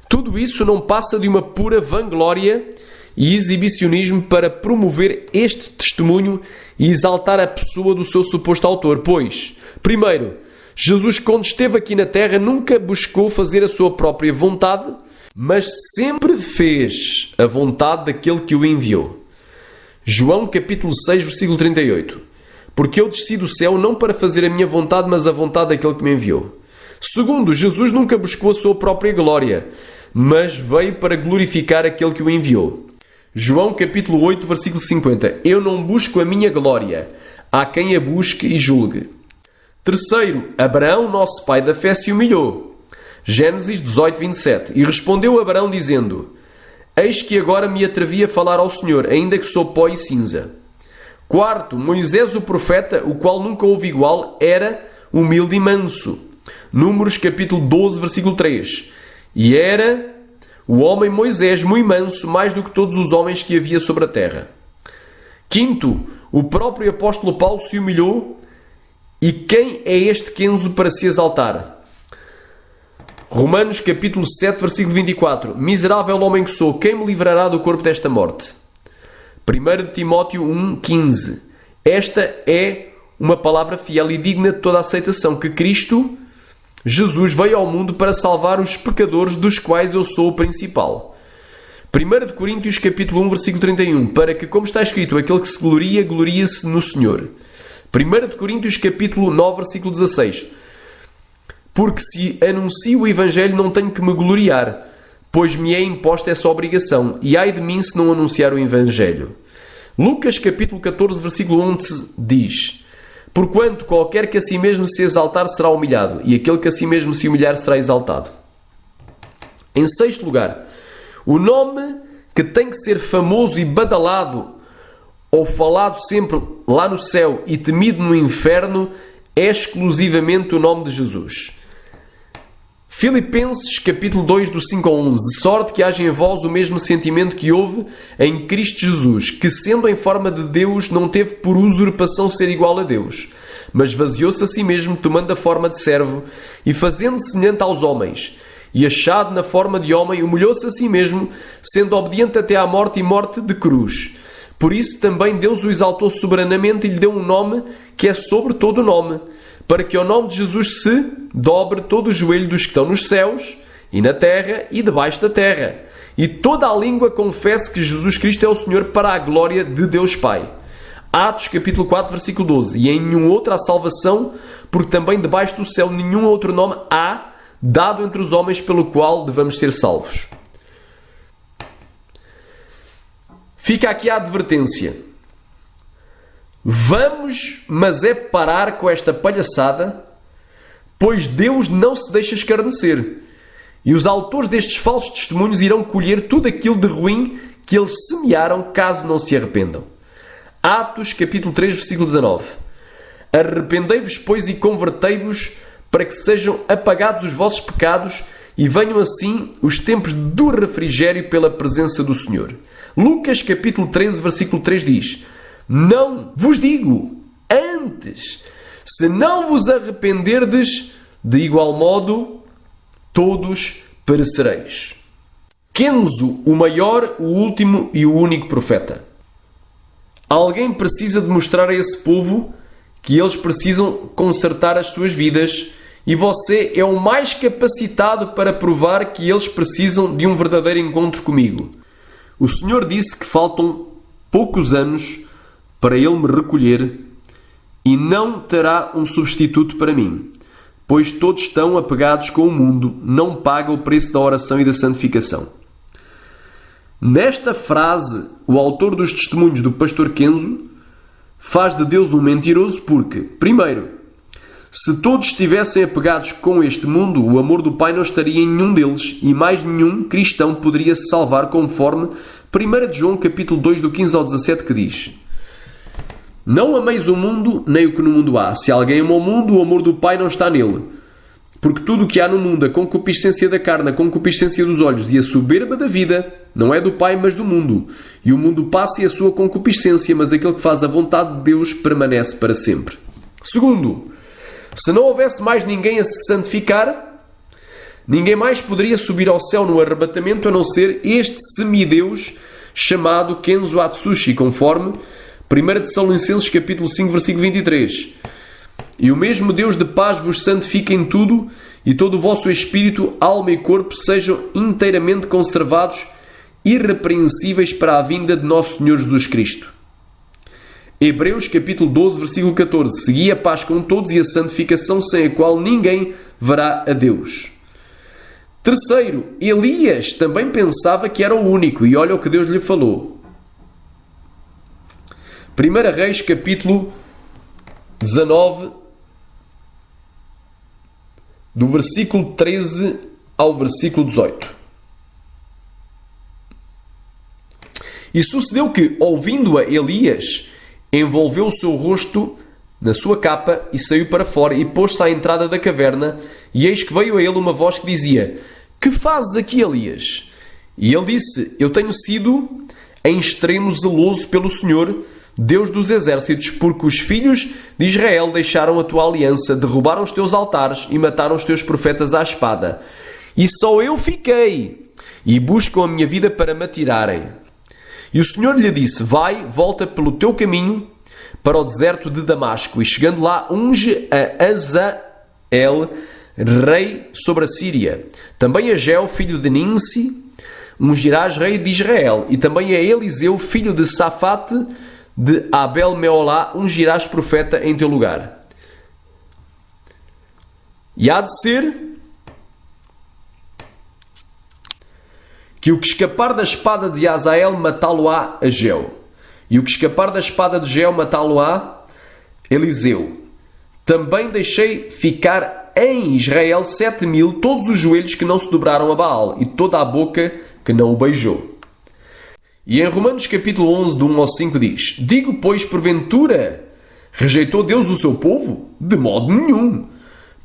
tudo isso não passa de uma pura vanglória e exibicionismo para promover este testemunho e exaltar a pessoa do seu suposto autor, pois, primeiro, Jesus, quando esteve aqui na terra, nunca buscou fazer a sua própria vontade, mas sempre fez a vontade daquele que o enviou. João capítulo 6, versículo 38. Porque eu desci do céu não para fazer a minha vontade, mas a vontade daquele que me enviou. Segundo, Jesus nunca buscou a sua própria glória, mas veio para glorificar aquele que o enviou. João capítulo 8, versículo 50. Eu não busco a minha glória, há quem a busque e julgue. Terceiro, Abraão, nosso pai da fé, se humilhou. Gênesis 18, 27. E respondeu Abraão dizendo: Eis que agora me atrevi a falar ao Senhor, ainda que sou pó e cinza. Quarto, Moisés o profeta, o qual nunca houve igual, era humilde e manso. Números capítulo 12, versículo 3. E era o homem Moisés muito manso, mais do que todos os homens que havia sobre a terra. Quinto, o próprio apóstolo Paulo se humilhou. E quem é este Kenzo para se exaltar? Romanos capítulo 7, versículo 24. Miserável homem que sou, quem me livrará do corpo desta morte? 1 Timóteo 1, 15. Esta é uma palavra fiel e digna de toda a aceitação, que Cristo, Jesus, veio ao mundo para salvar os pecadores, dos quais eu sou o principal. 1 Coríntios capítulo 1, versículo 31. Para que, como está escrito, aquele que se gloria, gloria-se no Senhor. 1 Coríntios capítulo 9, versículo 16. Porque se anuncio o Evangelho não tenho que me gloriar, pois me é imposta essa obrigação, e ai de mim se não anunciar o Evangelho. Lucas capítulo 14, versículo 11 diz: Porquanto qualquer que a si mesmo se exaltar será humilhado, e aquele que a si mesmo se humilhar será exaltado. Em sexto lugar, o nome que tem que ser famoso e badalado, ou falado sempre lá no céu e temido no inferno, é exclusivamente o nome de Jesus. Filipenses capítulo 2, do 5 ao 11. De sorte que haja em vós o mesmo sentimento que houve em Cristo Jesus, que sendo em forma de Deus não teve por usurpação ser igual a Deus, mas vaziou-se a si mesmo, tomando a forma de servo e fazendo-se semelhante aos homens. E achado na forma de homem, humilhou-se a si mesmo, sendo obediente até à morte e morte de cruz. Por isso também Deus o exaltou soberanamente e lhe deu um nome que é sobre todo o nome, para que ao nome de Jesus se dobre todo o joelho dos que estão nos céus e na terra e debaixo da terra, e toda a língua confesse que Jesus Cristo é o Senhor, para a glória de Deus Pai. Atos capítulo 4, versículo 12. E em nenhum outro há salvação, porque também debaixo do céu nenhum outro nome há dado entre os homens pelo qual devamos ser salvos. Fica aqui a advertência. Vamos, mas é parar com esta palhaçada, pois Deus não se deixa escarnecer. E os autores destes falsos testemunhos irão colher tudo aquilo de ruim que eles semearam, caso não se arrependam. Atos capítulo 3, versículo 19. Arrependei-vos, pois, e convertei-vos, para que sejam apagados os vossos pecados e venham assim os tempos do refrigério pela presença do Senhor. Lucas capítulo 13, versículo 3 diz: Não vos digo, antes, se não vos arrependerdes, de igual modo, todos perecereis. Kenzo, o maior, o último e o único profeta. Alguém precisa de mostrar a esse povo que eles precisam consertar as suas vidas, e você é o mais capacitado para provar que eles precisam de um verdadeiro encontro comigo. O Senhor disse que faltam poucos anos para Ele me recolher, e não terá um substituto para mim, pois todos estão apegados com o mundo, não pagam o preço da oração e da santificação. Nesta frase, o autor dos testemunhos do pastor Kenzo faz de Deus um mentiroso porque, primeiro, se todos estivessem apegados com este mundo, o amor do Pai não estaria em nenhum deles, e mais nenhum cristão poderia se salvar, conforme 1 João capítulo 2, do 15 ao 17, que diz: Não ameis o mundo, nem o que no mundo há. Se alguém ama o mundo, o amor do Pai não está nele. Porque tudo o que há no mundo, a concupiscência da carne, a concupiscência dos olhos e a soberba da vida, não é do Pai, mas do mundo. E o mundo passa e a sua concupiscência, mas aquele que faz a vontade de Deus permanece para sempre. Segundo, Se não houvesse mais ninguém a se santificar, ninguém mais poderia subir ao céu no arrebatamento a não ser este semideus chamado Kenzo Atsushi, conforme 1 Tessalonicenses capítulo 5, versículo 23. E o mesmo Deus de paz vos santifique em tudo, e todo o vosso espírito, alma e corpo sejam inteiramente conservados, irrepreensíveis para a vinda de nosso Senhor Jesus Cristo. Hebreus capítulo 12, versículo 14. Segui a paz com todos e a santificação, sem a qual ninguém verá a Deus. Terceiro, Elias também pensava que era o único, e olha o que Deus lhe falou. 1 Reis capítulo 19, do versículo 13 ao versículo 18. E sucedeu que, ouvindo-a Elias, envolveu o seu rosto na sua capa e saiu para fora e pôs-se à entrada da caverna, e eis que veio a ele uma voz que dizia: que fazes aqui, Elias? E ele disse: eu tenho sido em extremo zeloso pelo Senhor, Deus dos exércitos, porque os filhos de Israel deixaram a tua aliança, derrubaram os teus altares e mataram os teus profetas à espada. E só eu fiquei, e buscam a minha vida para me atirarem. E o Senhor lhe disse: vai, volta pelo teu caminho para o deserto de Damasco, e chegando lá, unge a Azael, rei sobre a Síria. Também a Jeu, filho de Ninsi, ungirás rei de Israel. E também a Eliseu, filho de Safate, de Abel-Meolá, ungirás profeta em teu lugar. E há de ser que o que escapar da espada de Azael matá-lo-á a Jeu, e o que escapar da espada de Jeu matá-lo-á Eliseu. Também deixei ficar em Israel 7.000, todos os joelhos que não se dobraram a Baal, e toda a boca que não o beijou. E em Romanos capítulo 11, do 1 ao 5 diz: digo, pois, porventura, rejeitou Deus o seu povo? De modo nenhum.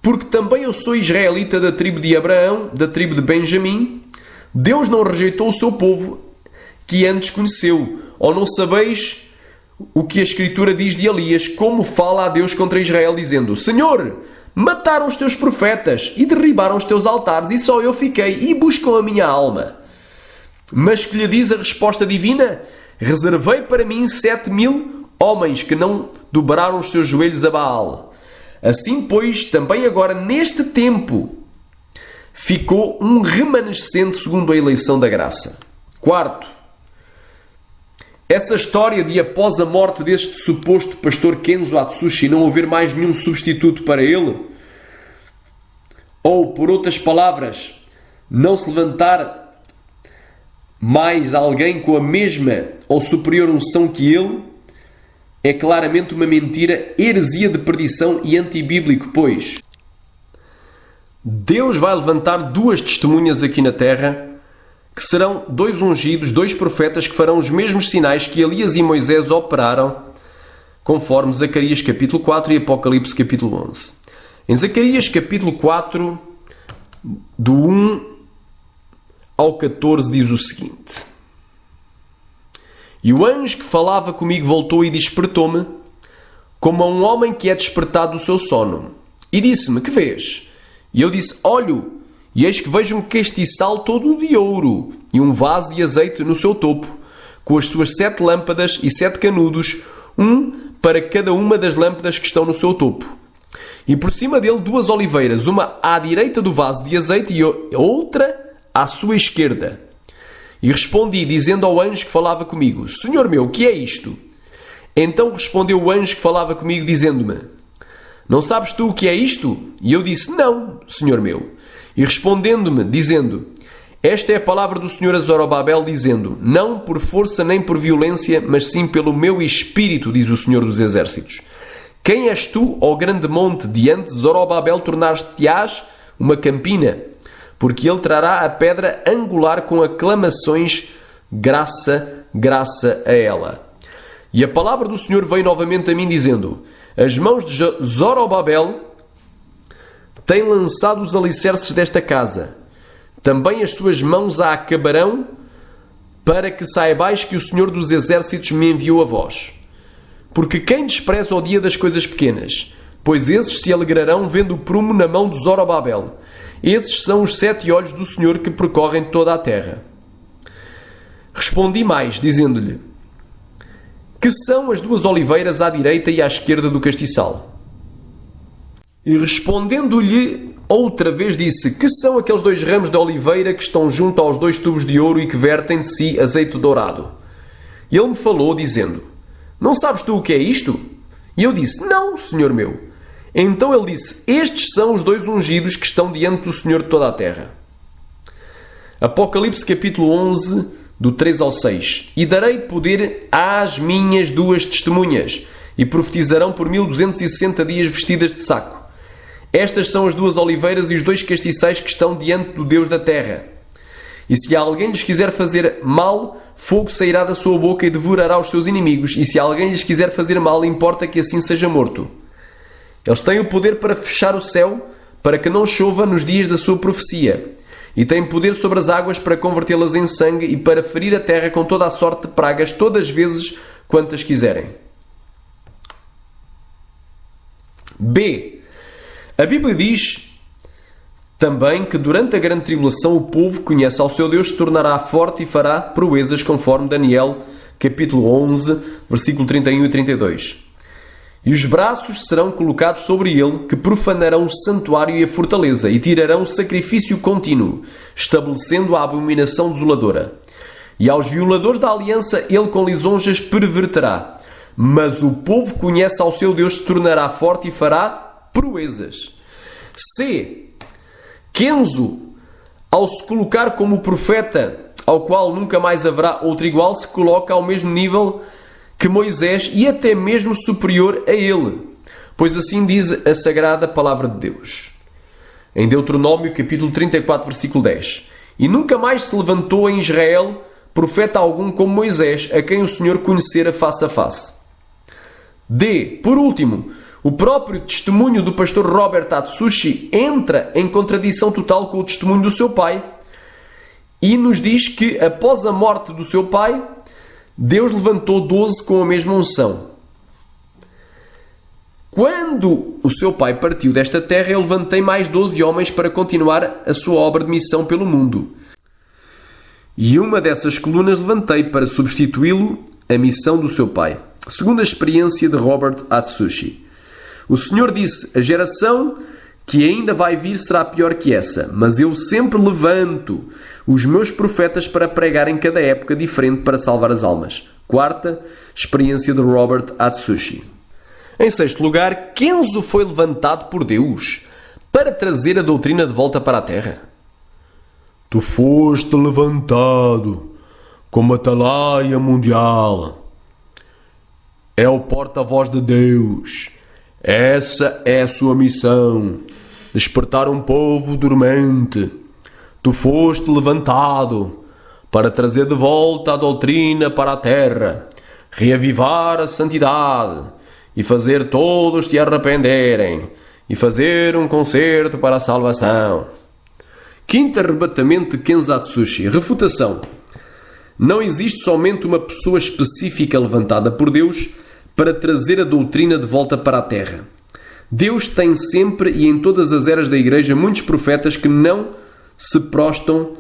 Porque também eu sou israelita da tribo de Abraão, da tribo de Benjamim. Deus não rejeitou o seu povo, que antes conheceu. Ou não sabeis o que a Escritura diz de Elias, como fala a Deus contra Israel, dizendo: Senhor, mataram os teus profetas e derribaram os teus altares, e só eu fiquei, e buscam a minha alma. Mas que lhe diz a resposta divina? Reservei para mim 7.000 homens que não dobraram os seus joelhos a Baal. Assim, pois, também agora, neste tempo, ficou um remanescente segundo a eleição da graça. Quarto, essa história de após a morte deste suposto pastor Kenzo Atsushi não haver mais nenhum substituto para ele, ou, por outras palavras, não se levantar mais alguém com a mesma ou superior unção que ele, é claramente uma mentira, heresia de perdição e antibíblico, pois Deus vai levantar duas testemunhas aqui na terra, que serão dois ungidos, dois profetas que farão os mesmos sinais que Elias e Moisés operaram, conforme Zacarias capítulo 4 e Apocalipse capítulo 11. Em Zacarias capítulo 4, do 1 ao 14, diz o seguinte: E o anjo que falava comigo voltou e despertou-me, como a um homem que é despertado do seu sono. E disse-me: que vês? E eu disse: olho, e eis que vejo um castiçal todo de ouro, e um vaso de azeite no seu topo, com as suas 7 lâmpadas e 7 canudos, um para cada uma das lâmpadas que estão no seu topo. E por cima dele 2 oliveiras, uma à direita do vaso de azeite e outra à sua esquerda. E respondi, dizendo ao anjo que falava comigo: Senhor meu, o que é isto? Então respondeu o anjo que falava comigo, dizendo-me: Não sabes tu o que é isto? E eu disse: Não, Senhor meu. E respondendo-me, dizendo: Esta é a palavra do Senhor a Zorobabel, dizendo: Não por força nem por violência, mas sim pelo meu espírito, diz o Senhor dos exércitos. Quem és tu, ó grande monte, diante de Zorobabel tornar-te-ás uma campina? Porque ele trará a pedra angular com aclamações, graça, graça a ela. E a palavra do Senhor veio novamente a mim, dizendo: As mãos de Zorobabel têm lançado os alicerces desta casa. Também as suas mãos a acabarão, para que saibais que o Senhor dos exércitos me enviou a vós. Porque quem despreza o dia das coisas pequenas, pois esses se alegrarão vendo o prumo na mão de Zorobabel. Esses são os 7 olhos do Senhor que percorrem toda a terra. Respondi mais, dizendo-lhe: que são as 2 oliveiras à direita e à esquerda do castiçal? E respondendo-lhe outra vez disse: que são aqueles 2 ramos de oliveira que estão junto aos 2 tubos de ouro e que vertem de si azeite dourado? E ele me falou, dizendo: não sabes tu o que é isto? E eu disse: não, Senhor meu. Então ele disse: estes são os 2 ungidos que estão diante do Senhor de toda a terra. Apocalipse capítulo 11, do 3 ao 6. E darei poder às minhas 2 testemunhas, e profetizarão por 1260 dias vestidas de saco. Estas são as 2 oliveiras e os 2 castiçais que estão diante do Deus da terra. E se alguém lhes quiser fazer mal, fogo sairá da sua boca e devorará os seus inimigos. E se alguém lhes quiser fazer mal, importa que assim seja morto. Eles têm o poder para fechar o céu, para que não chova nos dias da sua profecia. E têm poder sobre as águas para convertê-las em sangue e para ferir a terra com toda a sorte de pragas, todas as vezes quantas quiserem. B. A Bíblia diz também que durante a grande tribulação o povo que conhece ao seu Deus se tornará forte e fará proezas, conforme Daniel capítulo 11, versículo 31 e 32. E os braços serão colocados sobre ele, que profanarão o santuário e a fortaleza, e tirarão o sacrifício contínuo, estabelecendo a abominação desoladora. E aos violadores da aliança ele com lisonjas perverterá. Mas o povo que conhece ao seu Deus se tornará forte e fará proezas. C. Kenzo, ao se colocar como profeta, ao qual nunca mais haverá outro igual, se coloca ao mesmo nível que Moisés e até mesmo superior a ele, pois assim diz a sagrada palavra de Deus. Em Deuteronômio capítulo 34, versículo 10. E nunca mais se levantou em Israel profeta algum como Moisés, a quem o Senhor conhecera face a face. D. Por último, o próprio testemunho do pastor Robert Atsushi entra em contradição total com o testemunho do seu pai e nos diz que após a morte do seu pai, Deus levantou 12 com a mesma unção. Quando o seu pai partiu desta terra, eu levantei mais 12 homens para continuar a sua obra de missão pelo mundo. E uma dessas colunas levantei para substituí-lo a missão do seu pai, segundo a experiência de Robert Atsushi. O Senhor disse: a geração que ainda vai vir será pior que essa, mas eu sempre levanto os meus profetas para pregar em cada época diferente para salvar as almas. Quarta experiência de Robert Atsushi. Em sexto lugar, Kenzo foi levantado por Deus para trazer a doutrina de volta para a terra. Tu foste levantado como atalaia mundial. É o porta-voz de Deus. Essa é a sua missão. Despertar um povo dormente. Tu foste levantado para trazer de volta a doutrina para a terra, reavivar a santidade e fazer todos te arrependerem e fazer um concerto para a salvação. Quinto arrebatamento de Kenzo Atsushi. Refutação. Não existe somente uma pessoa específica levantada por Deus para trazer a doutrina de volta para a terra. Deus tem sempre e em todas as eras da Igreja muitos profetas que não se prostam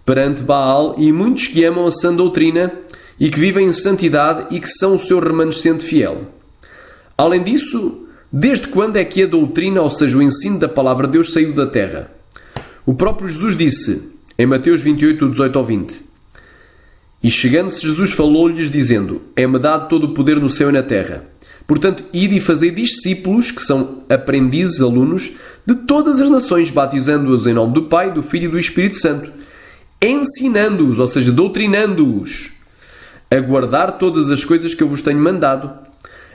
perante Baal e muitos que amam a sã doutrina e que vivem em santidade e que são o seu remanescente fiel. Além disso, desde quando é que a doutrina, ou seja, o ensino da palavra de Deus, saiu da terra? O próprio Jesus disse, em Mateus 28, 18 ao 20, e chegando-se Jesus falou-lhes dizendo: é-me dado todo o poder no céu e na terra. Portanto, ide e fazei discípulos, que são aprendizes, alunos, de todas as nações, batizando-os em nome do Pai, do Filho e do Espírito Santo, ensinando-os, ou seja, doutrinando-os, a guardar todas as coisas que eu vos tenho mandado.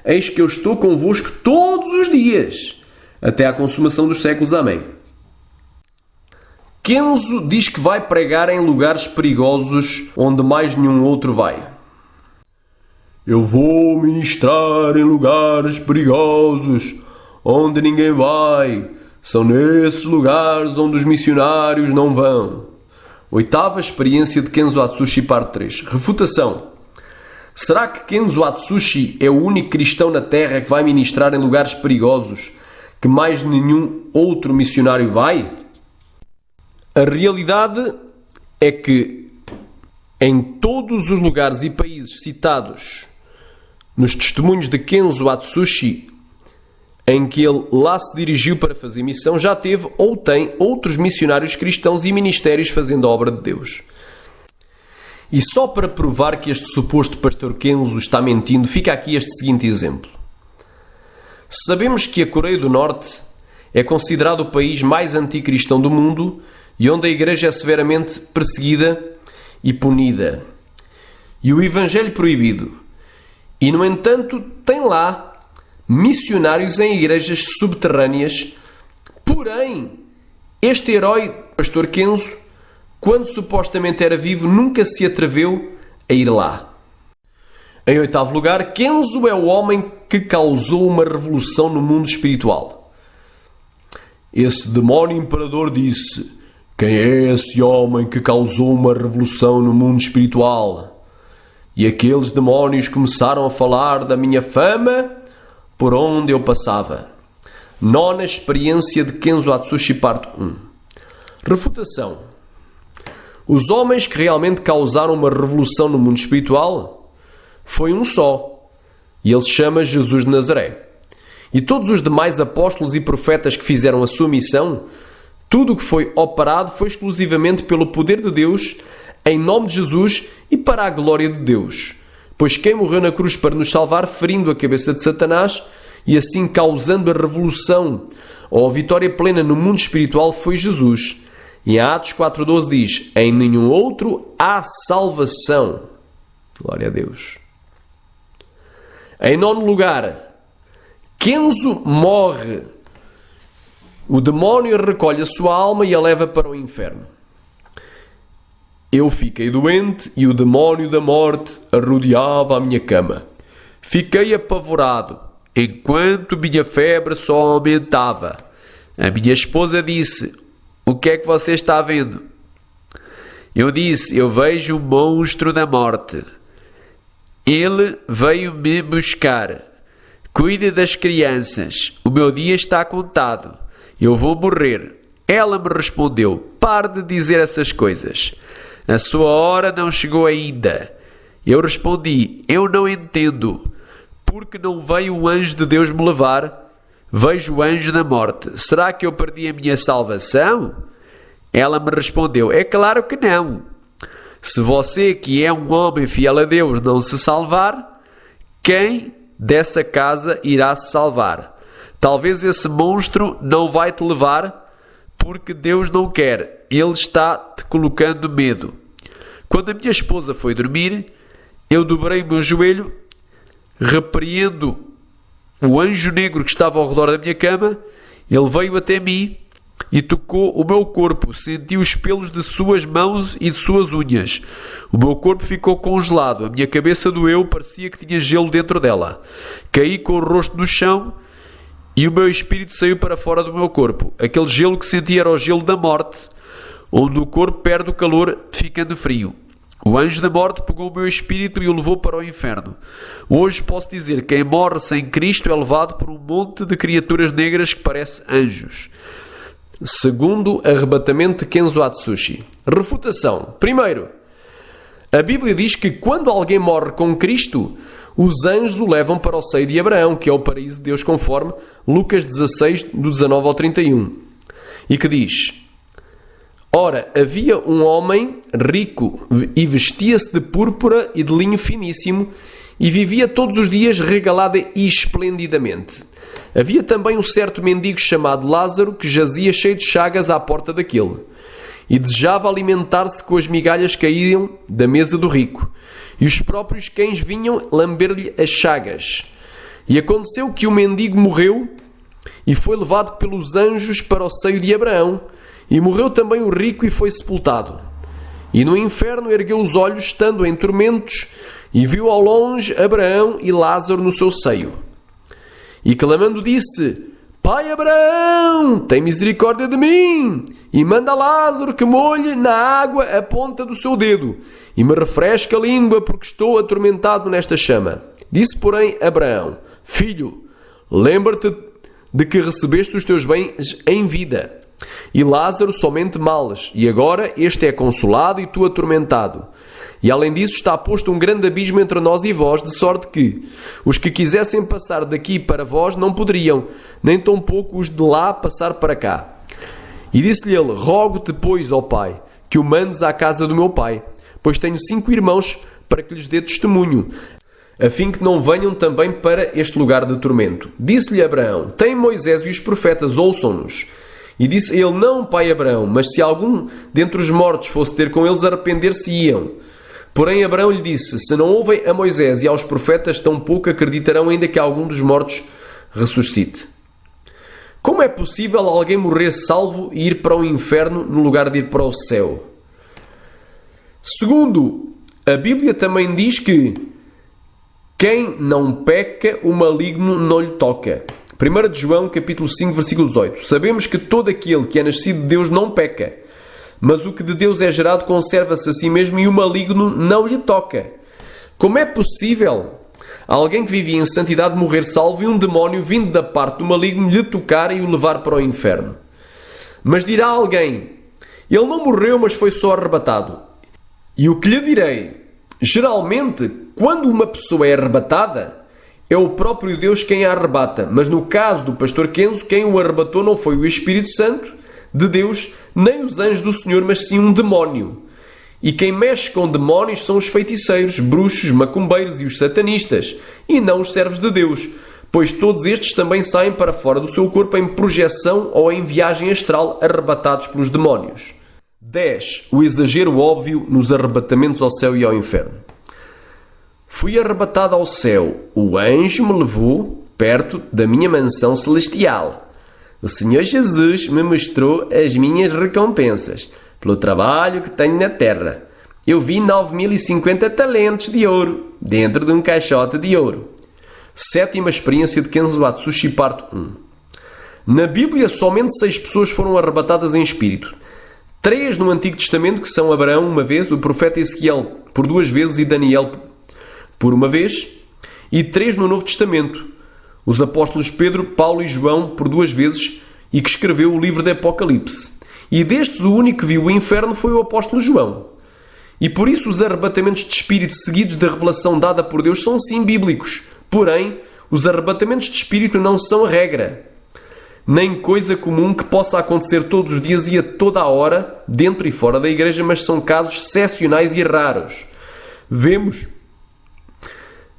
Eis que eu estou convosco todos os dias, até à consumação dos séculos. Amém. Kenzo diz que vai pregar em lugares perigosos onde mais nenhum outro vai. Eu vou ministrar em lugares perigosos onde ninguém vai. São nesses lugares onde os missionários não vão. Oitava experiência de Kenzo Atsushi, parte 3. Refutação. Será que Kenzo Atsushi é o único cristão na Terra que vai ministrar em lugares perigosos que mais nenhum outro missionário vai? A realidade é que em todos os lugares e países citados nos testemunhos de Kenzo Atsushi, em que ele lá se dirigiu para fazer missão, já teve ou tem outros missionários cristãos e ministérios fazendo a obra de Deus. E só para provar que este suposto pastor Kenzo está mentindo, fica aqui este seguinte exemplo. Sabemos que a Coreia do Norte é considerado o país mais anticristão do mundo e onde a igreja é severamente perseguida e punida. E o evangelho proibido. E, no entanto, tem lá missionários em igrejas subterrâneas. Porém, este herói, pastor Kenzo, quando supostamente era vivo, nunca se atreveu a ir lá. Em oitavo lugar, Kenzo é o homem que causou uma revolução no mundo espiritual. Esse demónio imperador disse: quem é esse homem que causou uma revolução no mundo espiritual? E aqueles demónios começaram a falar da minha fama por onde eu passava. Nona experiência de Kenzo Atsushi, parte 1. Refutação. Os homens que realmente causaram uma revolução no mundo espiritual foi um só, e ele se chama Jesus de Nazaré. E todos os demais apóstolos e profetas que fizeram a sua missão, tudo o que foi operado foi exclusivamente pelo poder de Deus, em nome de Jesus e para a glória de Deus. Pois quem morreu na cruz para nos salvar, ferindo a cabeça de Satanás e assim causando a revolução ou a vitória plena no mundo espiritual, foi Jesus. E em Atos 4,12 diz: em nenhum outro há salvação. Glória a Deus. Em nono lugar, Kenzo morre. O demónio recolhe a sua alma e a leva para o inferno. Eu fiquei doente e o demónio da morte rodeava a minha cama. Fiquei apavorado, enquanto minha febre só aumentava. A minha esposa disse: o que é que você está vendo? Eu disse: eu vejo um monstro da morte. Ele veio me buscar. Cuide das crianças. O meu dia está contado. Eu vou morrer. Ela me respondeu: pare de dizer essas coisas. A sua hora não chegou ainda. Eu respondi: eu não entendo. Porque não veio o anjo de Deus me levar? Vejo o anjo da morte. Será que eu perdi a minha salvação? Ela me respondeu: é claro que não. Se você, que é um homem fiel a Deus, não se salvar, quem dessa casa irá se salvar? Talvez esse monstro não vai te levar porque Deus não quer. Ele está te colocando medo. Quando a minha esposa foi dormir, eu dobrei o meu joelho, repreendo o anjo negro que estava ao redor da minha cama. Ele veio até mim e tocou o meu corpo. Senti os pelos de suas mãos e de suas unhas. O meu corpo ficou congelado. A minha cabeça doeu, parecia que tinha gelo dentro dela. Caí com o rosto no chão e o meu espírito saiu para fora do meu corpo. Aquele gelo que senti era o gelo da morte, onde o corpo perde o calor, ficando frio. O anjo da morte pegou o meu espírito e o levou para o inferno. Hoje posso dizer que quem morre sem Cristo é levado por um monte de criaturas negras que parecem anjos. Segundo arrebatamento de Kenzo Atsushi. Refutação. Primeiro, a Bíblia diz que quando alguém morre com Cristo, os anjos o levam para o seio de Abraão, que é o paraíso de Deus, conforme Lucas 16, do 19 ao 31. E que diz: ora, havia um homem rico e vestia-se de púrpura e de linho finíssimo e vivia todos os dias regalado e esplendidamente. Havia também um certo mendigo chamado Lázaro que jazia cheio de chagas à porta daquele e desejava alimentar-se com as migalhas que caíam da mesa do rico. E os próprios cães vinham lamber-lhe as chagas. E aconteceu que o mendigo morreu e foi levado pelos anjos para o seio de Abraão. E morreu também o rico e foi sepultado. E no inferno ergueu os olhos, estando em tormentos, e viu ao longe Abraão e Lázaro no seu seio. E clamando disse: Pai Abraão, tem misericórdia de mim, e manda Lázaro que molhe na água a ponta do seu dedo, e me refresque a língua, porque estou atormentado nesta chama. Disse, porém, Abraão: Filho, lembra-te de que recebeste os teus bens em vida, e Lázaro somente males, e agora este é consolado e tu atormentado. E além disso está posto um grande abismo entre nós e vós, de sorte que os que quisessem passar daqui para vós não poderiam, nem tampouco os de lá passar para cá. E disse-lhe ele: rogo-te, pois, ó Pai, que o mandes à casa do meu pai, pois tenho 5 irmãos, para que lhes dê testemunho, a fim que não venham também para este lugar de tormento. Disse-lhe Abraão: tem Moisés e os profetas, ouçam-nos. E disse ele: não, pai Abraão, mas se algum dentre os mortos fosse ter com eles, arrepender-se-iam. Porém Abraão lhe disse: se não ouvem a Moisés e aos profetas, tampouco acreditarão, ainda que algum dos mortos ressuscite. Como é possível alguém morrer salvo e ir para o inferno no lugar de ir para o céu? Segundo, a Bíblia também diz que quem não peca, o maligno não lhe toca. 1 de João, capítulo 5, versículo 18. Sabemos que todo aquele que é nascido de Deus não peca, mas o que de Deus é gerado conserva-se a si mesmo e o maligno não lhe toca. Como é possível alguém que vivia em santidade morrer salvo e um demónio vindo da parte do maligno lhe tocar e o levar para o inferno? Mas dirá alguém: ele não morreu, mas foi só arrebatado. E o que lhe direi? Geralmente, quando uma pessoa é arrebatada, é o próprio Deus quem a arrebata. Mas no caso do pastor Kenzo, quem o arrebatou não foi o Espírito Santo de Deus, nem os anjos do Senhor, mas sim um demónio. E quem mexe com demónios são os feiticeiros, bruxos, macumbeiros e os satanistas, e não os servos de Deus, pois todos estes também saem para fora do seu corpo em projeção ou em viagem astral, arrebatados pelos demónios. 10. O exagero óbvio nos arrebatamentos ao céu e ao inferno. Fui arrebatado ao céu. O anjo me levou perto da minha mansão celestial. O Senhor Jesus me mostrou as minhas recompensas pelo trabalho que tenho na terra. Eu vi 9.050 talentos de ouro dentro de um caixote de ouro. 7ª experiência de Kenzo Atsushi, parte 1. Na Bíblia, somente 6 pessoas foram arrebatadas em espírito. 3 no Antigo Testamento, que são Abraão uma vez, o profeta Ezequiel por 2 vezes e Daniel por uma vez, e 3 no Novo Testamento, os apóstolos Pedro, Paulo e João por 2 vezes, e que escreveu o livro de Apocalipse. E destes o único que viu o inferno foi o apóstolo João. E por isso os arrebatamentos de espírito seguidos da revelação dada por Deus são sim bíblicos. Porém, os arrebatamentos de espírito não são a regra, nem coisa comum que possa acontecer todos os dias e a toda a hora, dentro e fora da igreja, mas são casos excepcionais e raros. Vemos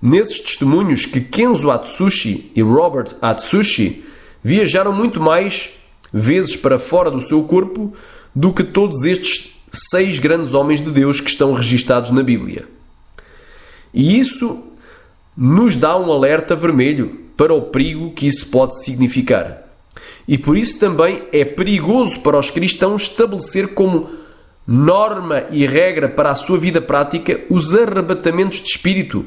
nesses testemunhos que Kenzo Atsushi e Robert Atsushi viajaram muito mais vezes para fora do seu corpo do que todos estes 6 grandes homens de Deus que estão registados na Bíblia. E isso nos dá um alerta vermelho para o perigo que isso pode significar. E por isso também é perigoso para os cristãos estabelecer como norma e regra para a sua vida prática os arrebatamentos de espírito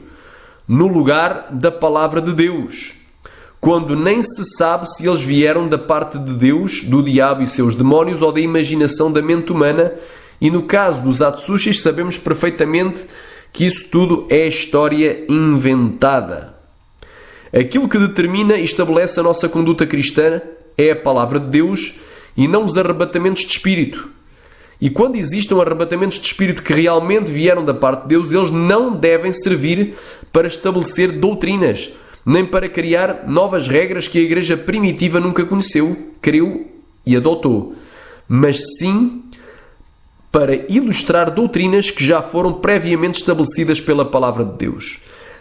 no lugar da palavra de Deus, quando nem se sabe se eles vieram da parte de Deus, do diabo e seus demónios ou da imaginação da mente humana. E no caso dos Atsushis sabemos perfeitamente que isso tudo é história inventada. Aquilo que determina e estabelece a nossa conduta cristã é a palavra de Deus e não os arrebatamentos de espírito. E quando existam arrebatamentos de espírito que realmente vieram da parte de Deus, eles não devem servir para estabelecer doutrinas, nem para criar novas regras que a igreja primitiva nunca conheceu, creu e adotou, mas sim para ilustrar doutrinas que já foram previamente estabelecidas pela palavra de Deus.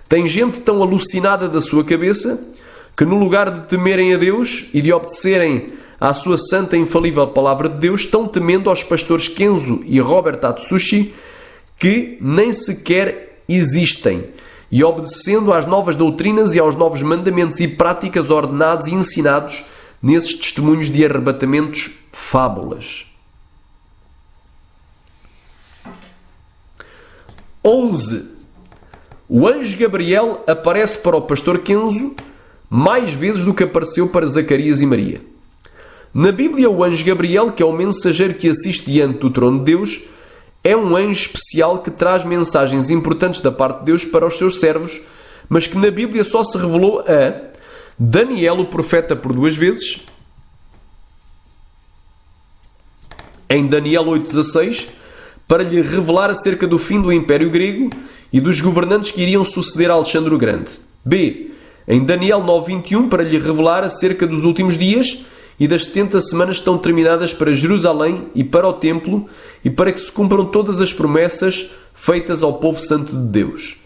Tem gente tão alucinada da sua cabeça que no lugar de temerem a Deus e de obedecerem à sua santa e infalível palavra de Deus, estão temendo aos pastores Kenzo e Robert Atsushi, que nem sequer existem, e obedecendo às novas doutrinas e aos novos mandamentos e práticas ordenados e ensinados nesses testemunhos de arrebatamentos fábulas. 11. O anjo Gabriel aparece para o pastor Kenzo mais vezes do que apareceu para Zacarias e Maria. Na Bíblia, o anjo Gabriel, que é o mensageiro que assiste diante do trono de Deus, é um anjo especial que traz mensagens importantes da parte de Deus para os seus servos, mas que na Bíblia só se revelou a Daniel, o profeta, por 2 vezes. Em Daniel 8,16, para lhe revelar acerca do fim do Império Grego e dos governantes que iriam suceder a Alexandre o Grande. B. Em Daniel 9,21, para lhe revelar acerca dos últimos dias e das 70 semanas que estão terminadas para Jerusalém e para o Templo e para que se cumpram todas as promessas feitas ao povo santo de Deus.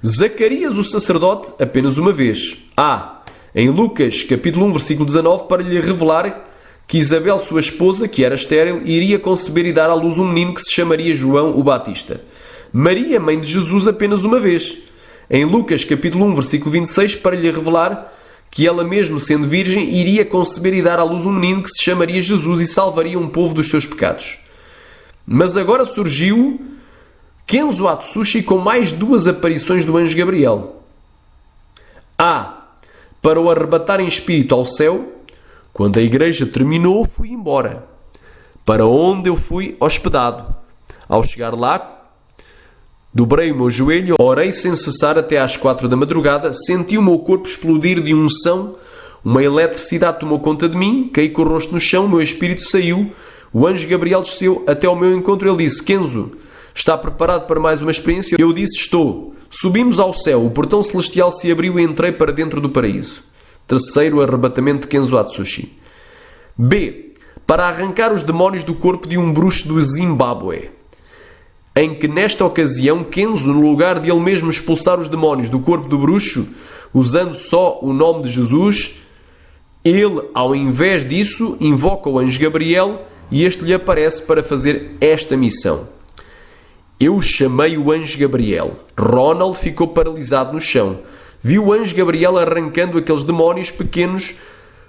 Zacarias, o sacerdote, apenas uma vez. A. Em Lucas, capítulo 1, versículo 19, para lhe revelar que Isabel, sua esposa, que era estéril, iria conceber e dar à luz um menino que se chamaria João o Batista. Maria, mãe de Jesus, apenas uma vez. Em Lucas, capítulo 1, versículo 26, para lhe revelar que ela mesmo, sendo virgem, iria conceber e dar à luz um menino que se chamaria Jesus e salvaria um povo dos seus pecados. Mas agora surgiu Kenzo Atsushi com mais 2 aparições do anjo Gabriel. A. Para o arrebatar em espírito ao céu. Quando a igreja terminou, fui embora, para onde eu fui hospedado. Ao chegar lá, dobrei o meu joelho, orei sem cessar até às 4 da madrugada, senti o meu corpo explodir de unção, uma eletricidade tomou conta de mim, caí com o rosto no chão, o meu espírito saiu, o anjo Gabriel desceu até ao meu encontro. Ele disse: Kenzo, está preparado para mais uma experiência? Eu disse: estou. Subimos ao céu, o portão celestial se abriu e entrei para dentro do paraíso. Terceiro arrebatamento de Kenzo Atsushi. B. Para arrancar os demónios do corpo de um bruxo do Zimbábue, em que nesta ocasião Kenzo, no lugar de ele mesmo expulsar os demónios do corpo do bruxo, usando só o nome de Jesus, ele, ao invés disso, invoca o anjo Gabriel e este lhe aparece para fazer esta missão. Eu chamei o anjo Gabriel. Ronald ficou paralisado no chão. Viu o anjo Gabriel arrancando aqueles demónios pequenos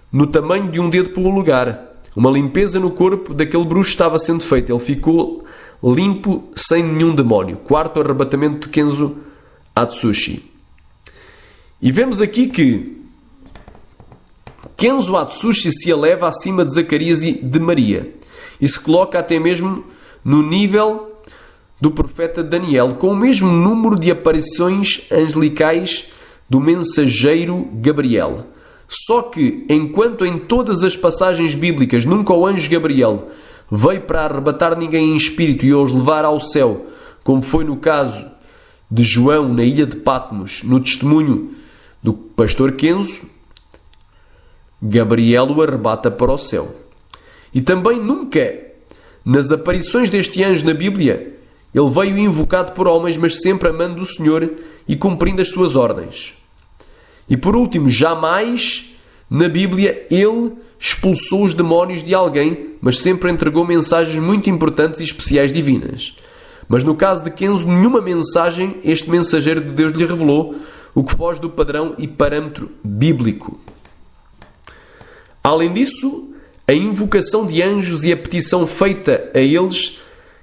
no tamanho de um dedo pelo lugar. Uma limpeza no corpo daquele bruxo estava sendo feita. Ele ficou limpo, sem nenhum demónio. Quarto arrebatamento de Kenzo Atsushi. E vemos aqui que Kenzo Atsushi se eleva acima de Zacarias e de Maria. E se coloca até mesmo no nível do profeta Daniel, com o mesmo número de aparições angelicais do mensageiro Gabriel. Só que, enquanto em todas as passagens bíblicas nunca o anjo Gabriel veio para arrebatar ninguém em espírito e os levar ao céu, como foi no caso de João na ilha de Patmos, no testemunho do pastor Kenzo, Gabriel o arrebata para o céu. E também nunca, nas aparições deste anjo na Bíblia, ele veio invocado por homens, mas sempre amando o Senhor e cumprindo as suas ordens. E por último, jamais na Bíblia ele expulsou os demónios de alguém, mas sempre entregou mensagens muito importantes e especiais divinas. Mas no caso de Kenzo, nenhuma mensagem este mensageiro de Deus lhe revelou, o que foge do padrão e parâmetro bíblico. Além disso, a invocação de anjos e a petição feita a eles,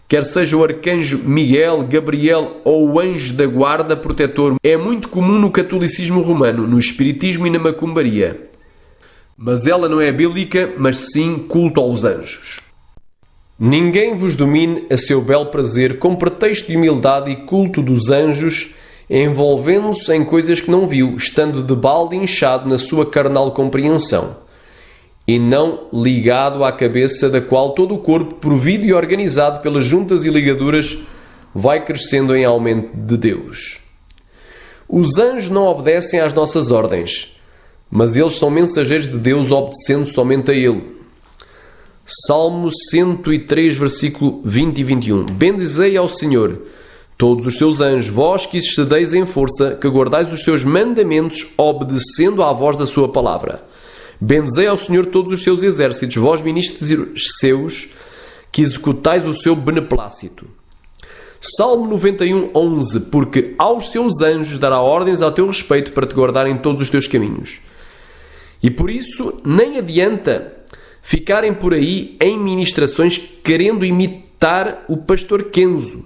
quer seja o arcanjo Miguel, Gabriel ou o anjo da guarda protetor, é muito comum no catolicismo romano, no espiritismo e na macumbaria. Mas ela não é bíblica, mas sim culto aos anjos. Ninguém vos domine a seu belo prazer com pretexto de humildade e culto dos anjos, envolvendo-se em coisas que não viu, estando de balde inchado na sua carnal compreensão, e não ligado à cabeça, da qual todo o corpo, provido e organizado pelas juntas e ligaduras, vai crescendo em aumento de Deus. Os anjos não obedecem às nossas ordens, mas eles são mensageiros de Deus, obedecendo somente a Ele. Salmo 103, versículo 20 e 21. Bendizei ao Senhor todos os seus anjos, vós que excedeis em força, que guardais os seus mandamentos, obedecendo à voz da sua palavra. Bendizei ao Senhor todos os seus exércitos, vós ministros seus, que executais o seu beneplácito. Salmo 91, 11. Porque aos seus anjos dará ordens ao teu respeito para te guardar em todos os teus caminhos. E por isso nem adianta ficarem por aí em ministrações querendo imitar o pastor Kenzo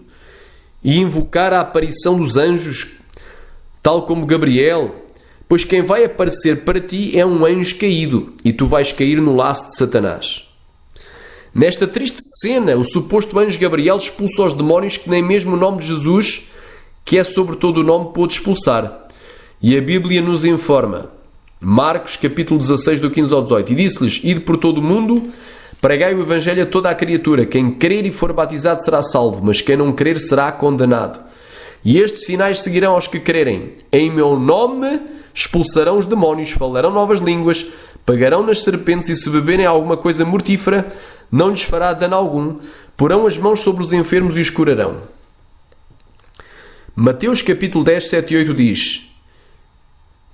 e invocar a aparição dos anjos, tal como Gabriel, pois quem vai aparecer para ti é um anjo caído e tu vais cair no laço de Satanás. Nesta triste cena, o suposto anjo Gabriel expulsa os demónios que nem mesmo o nome de Jesus, que é sobre todo o nome, pôde expulsar. E a Bíblia nos informa: Marcos, capítulo 16, do 15 ao 18. E disse-lhes: ide por todo o mundo, pregai o evangelho a toda a criatura. Quem crer e for batizado será salvo, mas quem não crer será condenado. E estes sinais seguirão aos que crerem. Em meu nome expulsarão os demónios, falarão novas línguas, pegarão nas serpentes e se beberem alguma coisa mortífera, não lhes fará dano algum. Porão as mãos sobre os enfermos e os curarão. Mateus capítulo 10, 7 e 8 diz: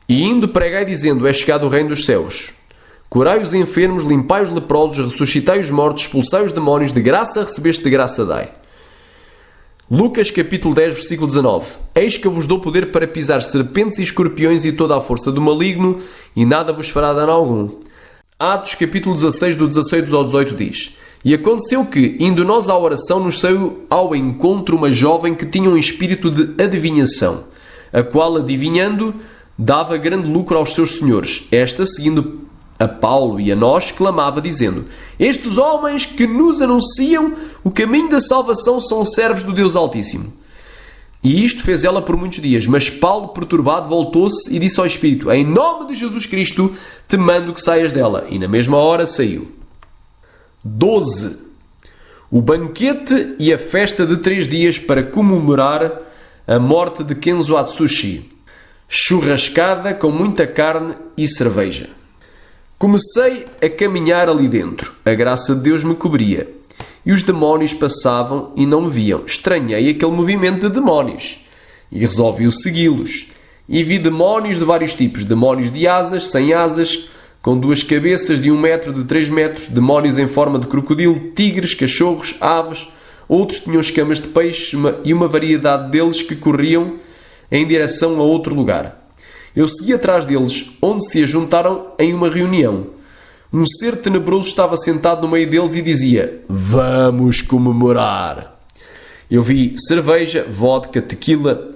e indo pregai dizendo: é chegado o reino dos céus. Curai os enfermos, limpai os leprosos, ressuscitai os mortos, expulsai os demónios, de graça recebeste, de graça dai. Lucas capítulo 10, versículo 19. Eis que eu vos dou poder para pisar serpentes e escorpiões e toda a força do maligno, e nada vos fará dano algum. Atos capítulo 16, do 16 ao 18 diz: e aconteceu que, indo nós à oração, nos saiu ao encontro uma jovem que tinha um espírito de adivinhação, a qual, adivinhando, dava grande lucro aos seus senhores. Esta, seguindo a Paulo e a nós, clamava, dizendo: estes homens que nos anunciam o caminho da salvação são servos do Deus Altíssimo. E isto fez ela por muitos dias. Mas Paulo, perturbado, voltou-se e disse ao Espírito: em nome de Jesus Cristo te mando que saias dela. E na mesma hora saiu. 12. O banquete e a festa de 3 dias para comemorar a morte de Kenzo Atsushi. Churrascada com muita carne e cerveja. Comecei a caminhar ali dentro. A graça de Deus me cobria. E os demónios passavam e não me viam. Estranhei aquele movimento de demónios. E resolvi segui-los. E vi demónios de vários tipos. Demónios de asas, sem asas, com 2 cabeças, de 1 metro, de 3 metros. Demónios em forma de crocodilo, tigres, cachorros, aves. Outros tinham escamas de peixe e uma variedade deles que corriam em direção a outro lugar. Eu segui atrás deles, onde se ajuntaram em uma reunião. Um ser tenebroso estava sentado no meio deles e dizia: vamos comemorar. Eu vi cerveja, vodka, tequila,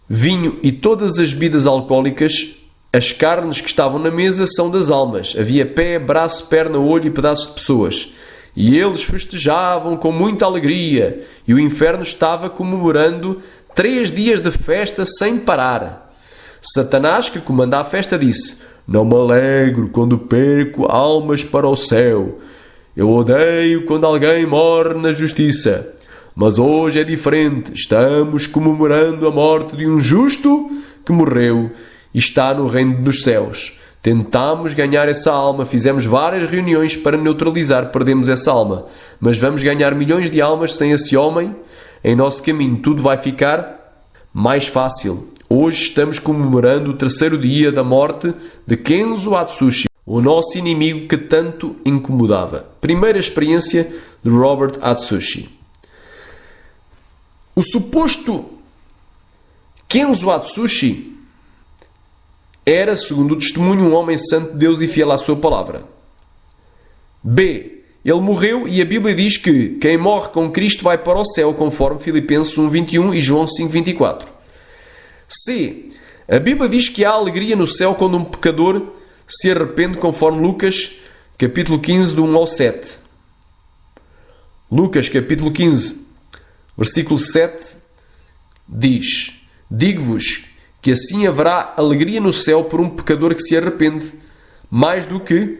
vinho e todas as bebidas alcoólicas. As carnes que estavam na mesa são das almas. Havia pé, braço, perna, olho e pedaços de pessoas. E eles festejavam com muita alegria. E o inferno estava comemorando 3 dias de festa sem parar. Satanás, que comanda a festa, disse: não me alegro quando perco almas para o céu. Eu odeio quando alguém morre na justiça. Mas hoje é diferente. Estamos comemorando a morte de um justo que morreu e está no reino dos céus. Tentámos ganhar essa alma, fizemos várias reuniões para neutralizar, perdemos essa alma. Mas vamos ganhar milhões de almas sem esse homem em nosso caminho. Tudo vai ficar mais fácil. Hoje estamos comemorando o 3º dia da morte de Kenzo Atsushi, o nosso inimigo que tanto incomodava. Primeira experiência de Robert Atsushi. O suposto Kenzo Atsushi era, segundo o testemunho, um homem santo de Deus e fiel à sua palavra. B. Ele morreu e a Bíblia diz que quem morre com Cristo vai para o céu, conforme Filipenses 1:21 e João 5:24. C. A Bíblia diz que há alegria no céu quando um pecador se arrepende, conforme Lucas, capítulo 15, do 1 ao 7. Lucas, capítulo 15, versículo 7, diz: digo-vos que assim haverá alegria no céu por um pecador que se arrepende, mais do que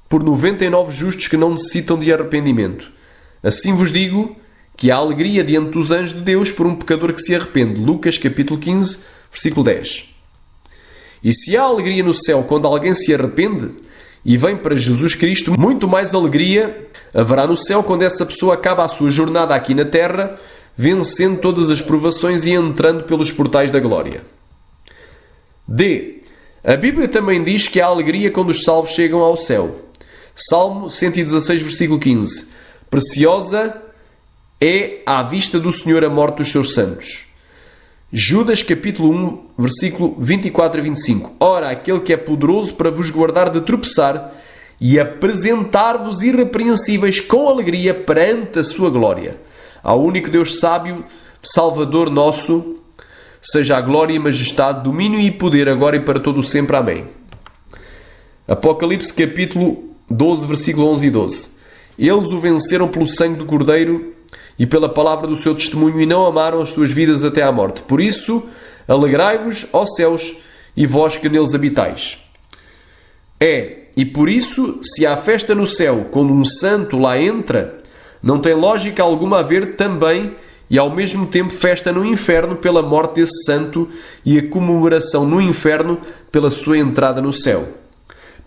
por 99 justos que não necessitam de arrependimento. Assim vos digo que há alegria diante dos anjos de Deus por um pecador que se arrepende. Lucas capítulo 15, versículo 10. E se há alegria no céu quando alguém se arrepende e vem para Jesus Cristo, muito mais alegria haverá no céu quando essa pessoa acaba a sua jornada aqui na terra, vencendo todas as provações e entrando pelos portais da glória. D. A Bíblia também diz que há alegria quando os salvos chegam ao céu. Salmo 116, versículo 15. Preciosa é à vista do Senhor a morte dos seus santos. Judas capítulo 1, versículo 24 a 25. Ora, aquele que é poderoso para vos guardar de tropeçar e apresentar-vos irrepreensíveis com alegria perante a sua glória. Ao único Deus sábio, Salvador nosso, seja a glória e majestade, domínio e poder, agora e para todo o sempre. Amém. Apocalipse capítulo 12, versículo 11 e 12. Eles o venceram pelo sangue do Cordeiro e pela palavra do seu testemunho e não amaram as suas vidas até à morte. Por isso, alegrai-vos, ó céus, e vós que neles habitais. E por isso, se há festa no céu quando um santo lá entra, não tem lógica alguma haver também e ao mesmo tempo festa no inferno pela morte desse santo e a comemoração no inferno pela sua entrada no céu.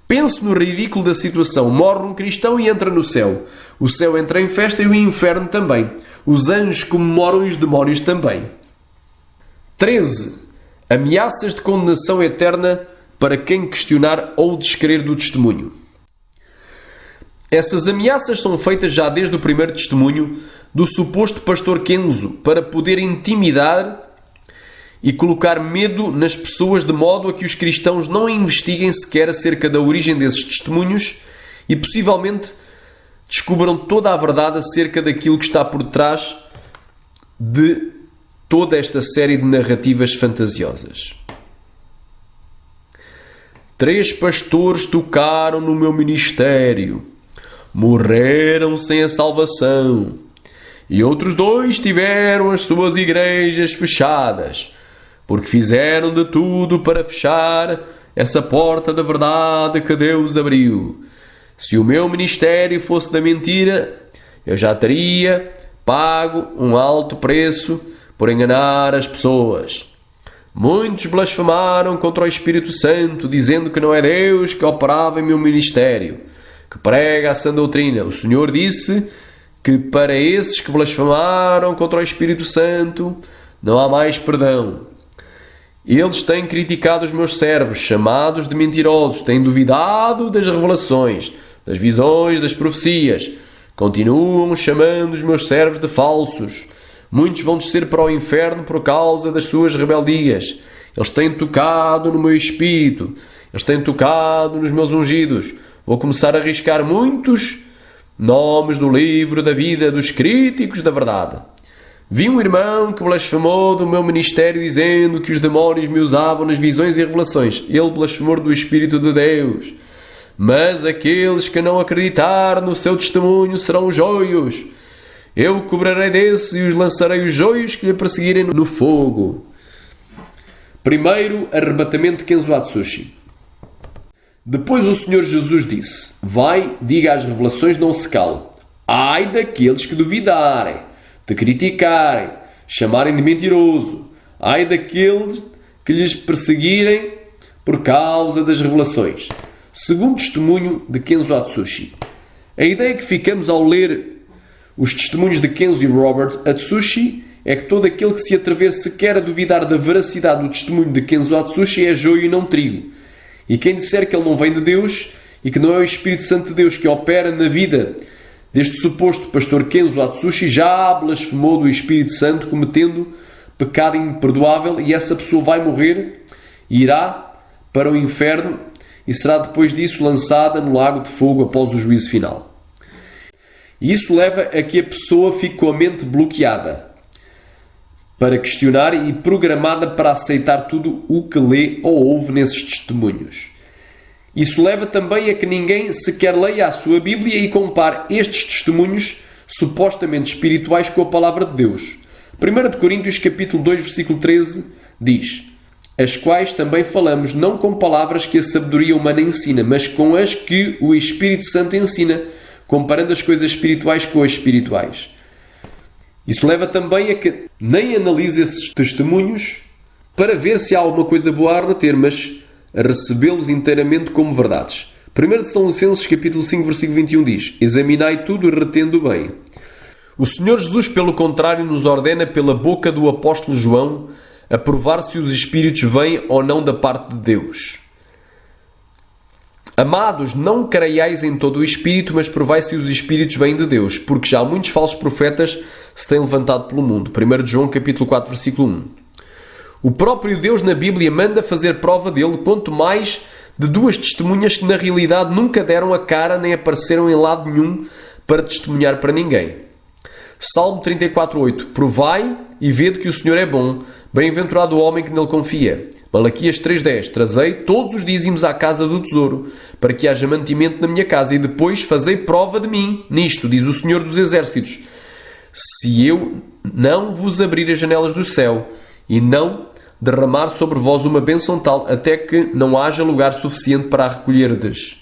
Pense no ridículo da situação. Morre um cristão e entra no céu. O céu entra em festa e o inferno também. Os anjos comemoram e os demónios também. 13. Ameaças de condenação eterna para quem questionar ou descrer do testemunho. Essas ameaças são feitas já desde o primeiro testemunho do suposto pastor Kenzo para poder intimidar e colocar medo nas pessoas de modo a que os cristãos não investiguem sequer acerca da origem desses testemunhos e possivelmente descubram toda a verdade acerca daquilo que está por trás de toda esta série de narrativas fantasiosas. 3 pastores tocaram no meu ministério, morreram sem a salvação, e outros 2 tiveram as suas igrejas fechadas, porque fizeram de tudo para fechar essa porta da verdade que Deus abriu. Se o meu ministério fosse da mentira, eu já teria pago um alto preço por enganar as pessoas. Muitos blasfemaram contra o Espírito Santo, dizendo que não é Deus que operava em meu ministério, que prega a sã doutrina. O Senhor disse que para esses que blasfemaram contra o Espírito Santo não há mais perdão. Eles têm criticado os meus servos, chamados de mentirosos, têm duvidado das revelações, das visões, das profecias. Continuam chamando os meus servos de falsos. Muitos vão descer para o inferno por causa das suas rebeldias. Eles têm tocado no meu espírito. Eles têm tocado nos meus ungidos. Vou começar a arriscar muitos nomes do livro da vida dos críticos da verdade. Vi um irmão que blasfemou do meu ministério dizendo que os demónios me usavam nas visões e revelações. Ele blasfemou do Espírito de Deus. Mas aqueles que não acreditar no seu testemunho serão os joios. Eu cobrarei desses e os lançarei os joios que lhe perseguirem no fogo. Primeiro arrebatamento de Kenzo Atsushi. Depois o Senhor Jesus disse: vai, diga às revelações, não se cale. Ai daqueles que duvidarem, te criticarem, chamarem de mentiroso. Ai daqueles que lhes perseguirem por causa das revelações. Segundo testemunho de Kenzo Atsushi. A ideia que ficamos ao ler os testemunhos de Kenzo e Robert Atsushi é que todo aquele que se atrever sequer a duvidar da veracidade do testemunho de Kenzo Atsushi é joio e não trigo. E quem disser que ele não vem de Deus e que não é o Espírito Santo de Deus que opera na vida deste suposto pastor Kenzo Atsushi já blasfemou do Espírito Santo, cometendo pecado imperdoável, e essa pessoa vai morrer e irá para o inferno e será depois disso lançada no lago de fogo após o juízo final. E isso leva a que a pessoa fique com a mente bloqueada para questionar e programada para aceitar tudo o que lê ou ouve nesses testemunhos. Isso leva também a que ninguém sequer leia a sua Bíblia e compare estes testemunhos supostamente espirituais com a palavra de Deus. 1 Coríntios capítulo 2, versículo 13 diz: as quais também falamos não com palavras que a sabedoria humana ensina, mas com as que o Espírito Santo ensina, comparando as coisas espirituais com as espirituais. Isso leva também a que nem analise esses testemunhos para ver se há alguma coisa boa a reter, mas a recebê-los inteiramente como verdades. 1 Tessalonicenses capítulo 5, versículo 21 diz: examinai tudo e retendo o bem. O Senhor Jesus, pelo contrário, nos ordena pela boca do apóstolo João a provar se os espíritos vêm ou não da parte de Deus. Amados, não creiais em todo o espírito, mas provai se os espíritos vêm de Deus, porque já muitos falsos profetas se têm levantado pelo mundo. 1 João capítulo 4, versículo 1. O próprio Deus na Bíblia manda fazer prova dele, quanto mais de 2 testemunhas que na realidade nunca deram a cara nem apareceram em lado nenhum para testemunhar para ninguém. Salmo 34:8. Provai e vede que o Senhor é bom, bem-aventurado o homem que nele confia. Malaquias 3:10. Trazei todos os dízimos à casa do tesouro, para que haja mantimento na minha casa, e depois fazei prova de mim nisto, diz o Senhor dos Exércitos, se eu não vos abrir as janelas do céu e não derramar sobre vós uma bênção tal até que não haja lugar suficiente para a recolherdes.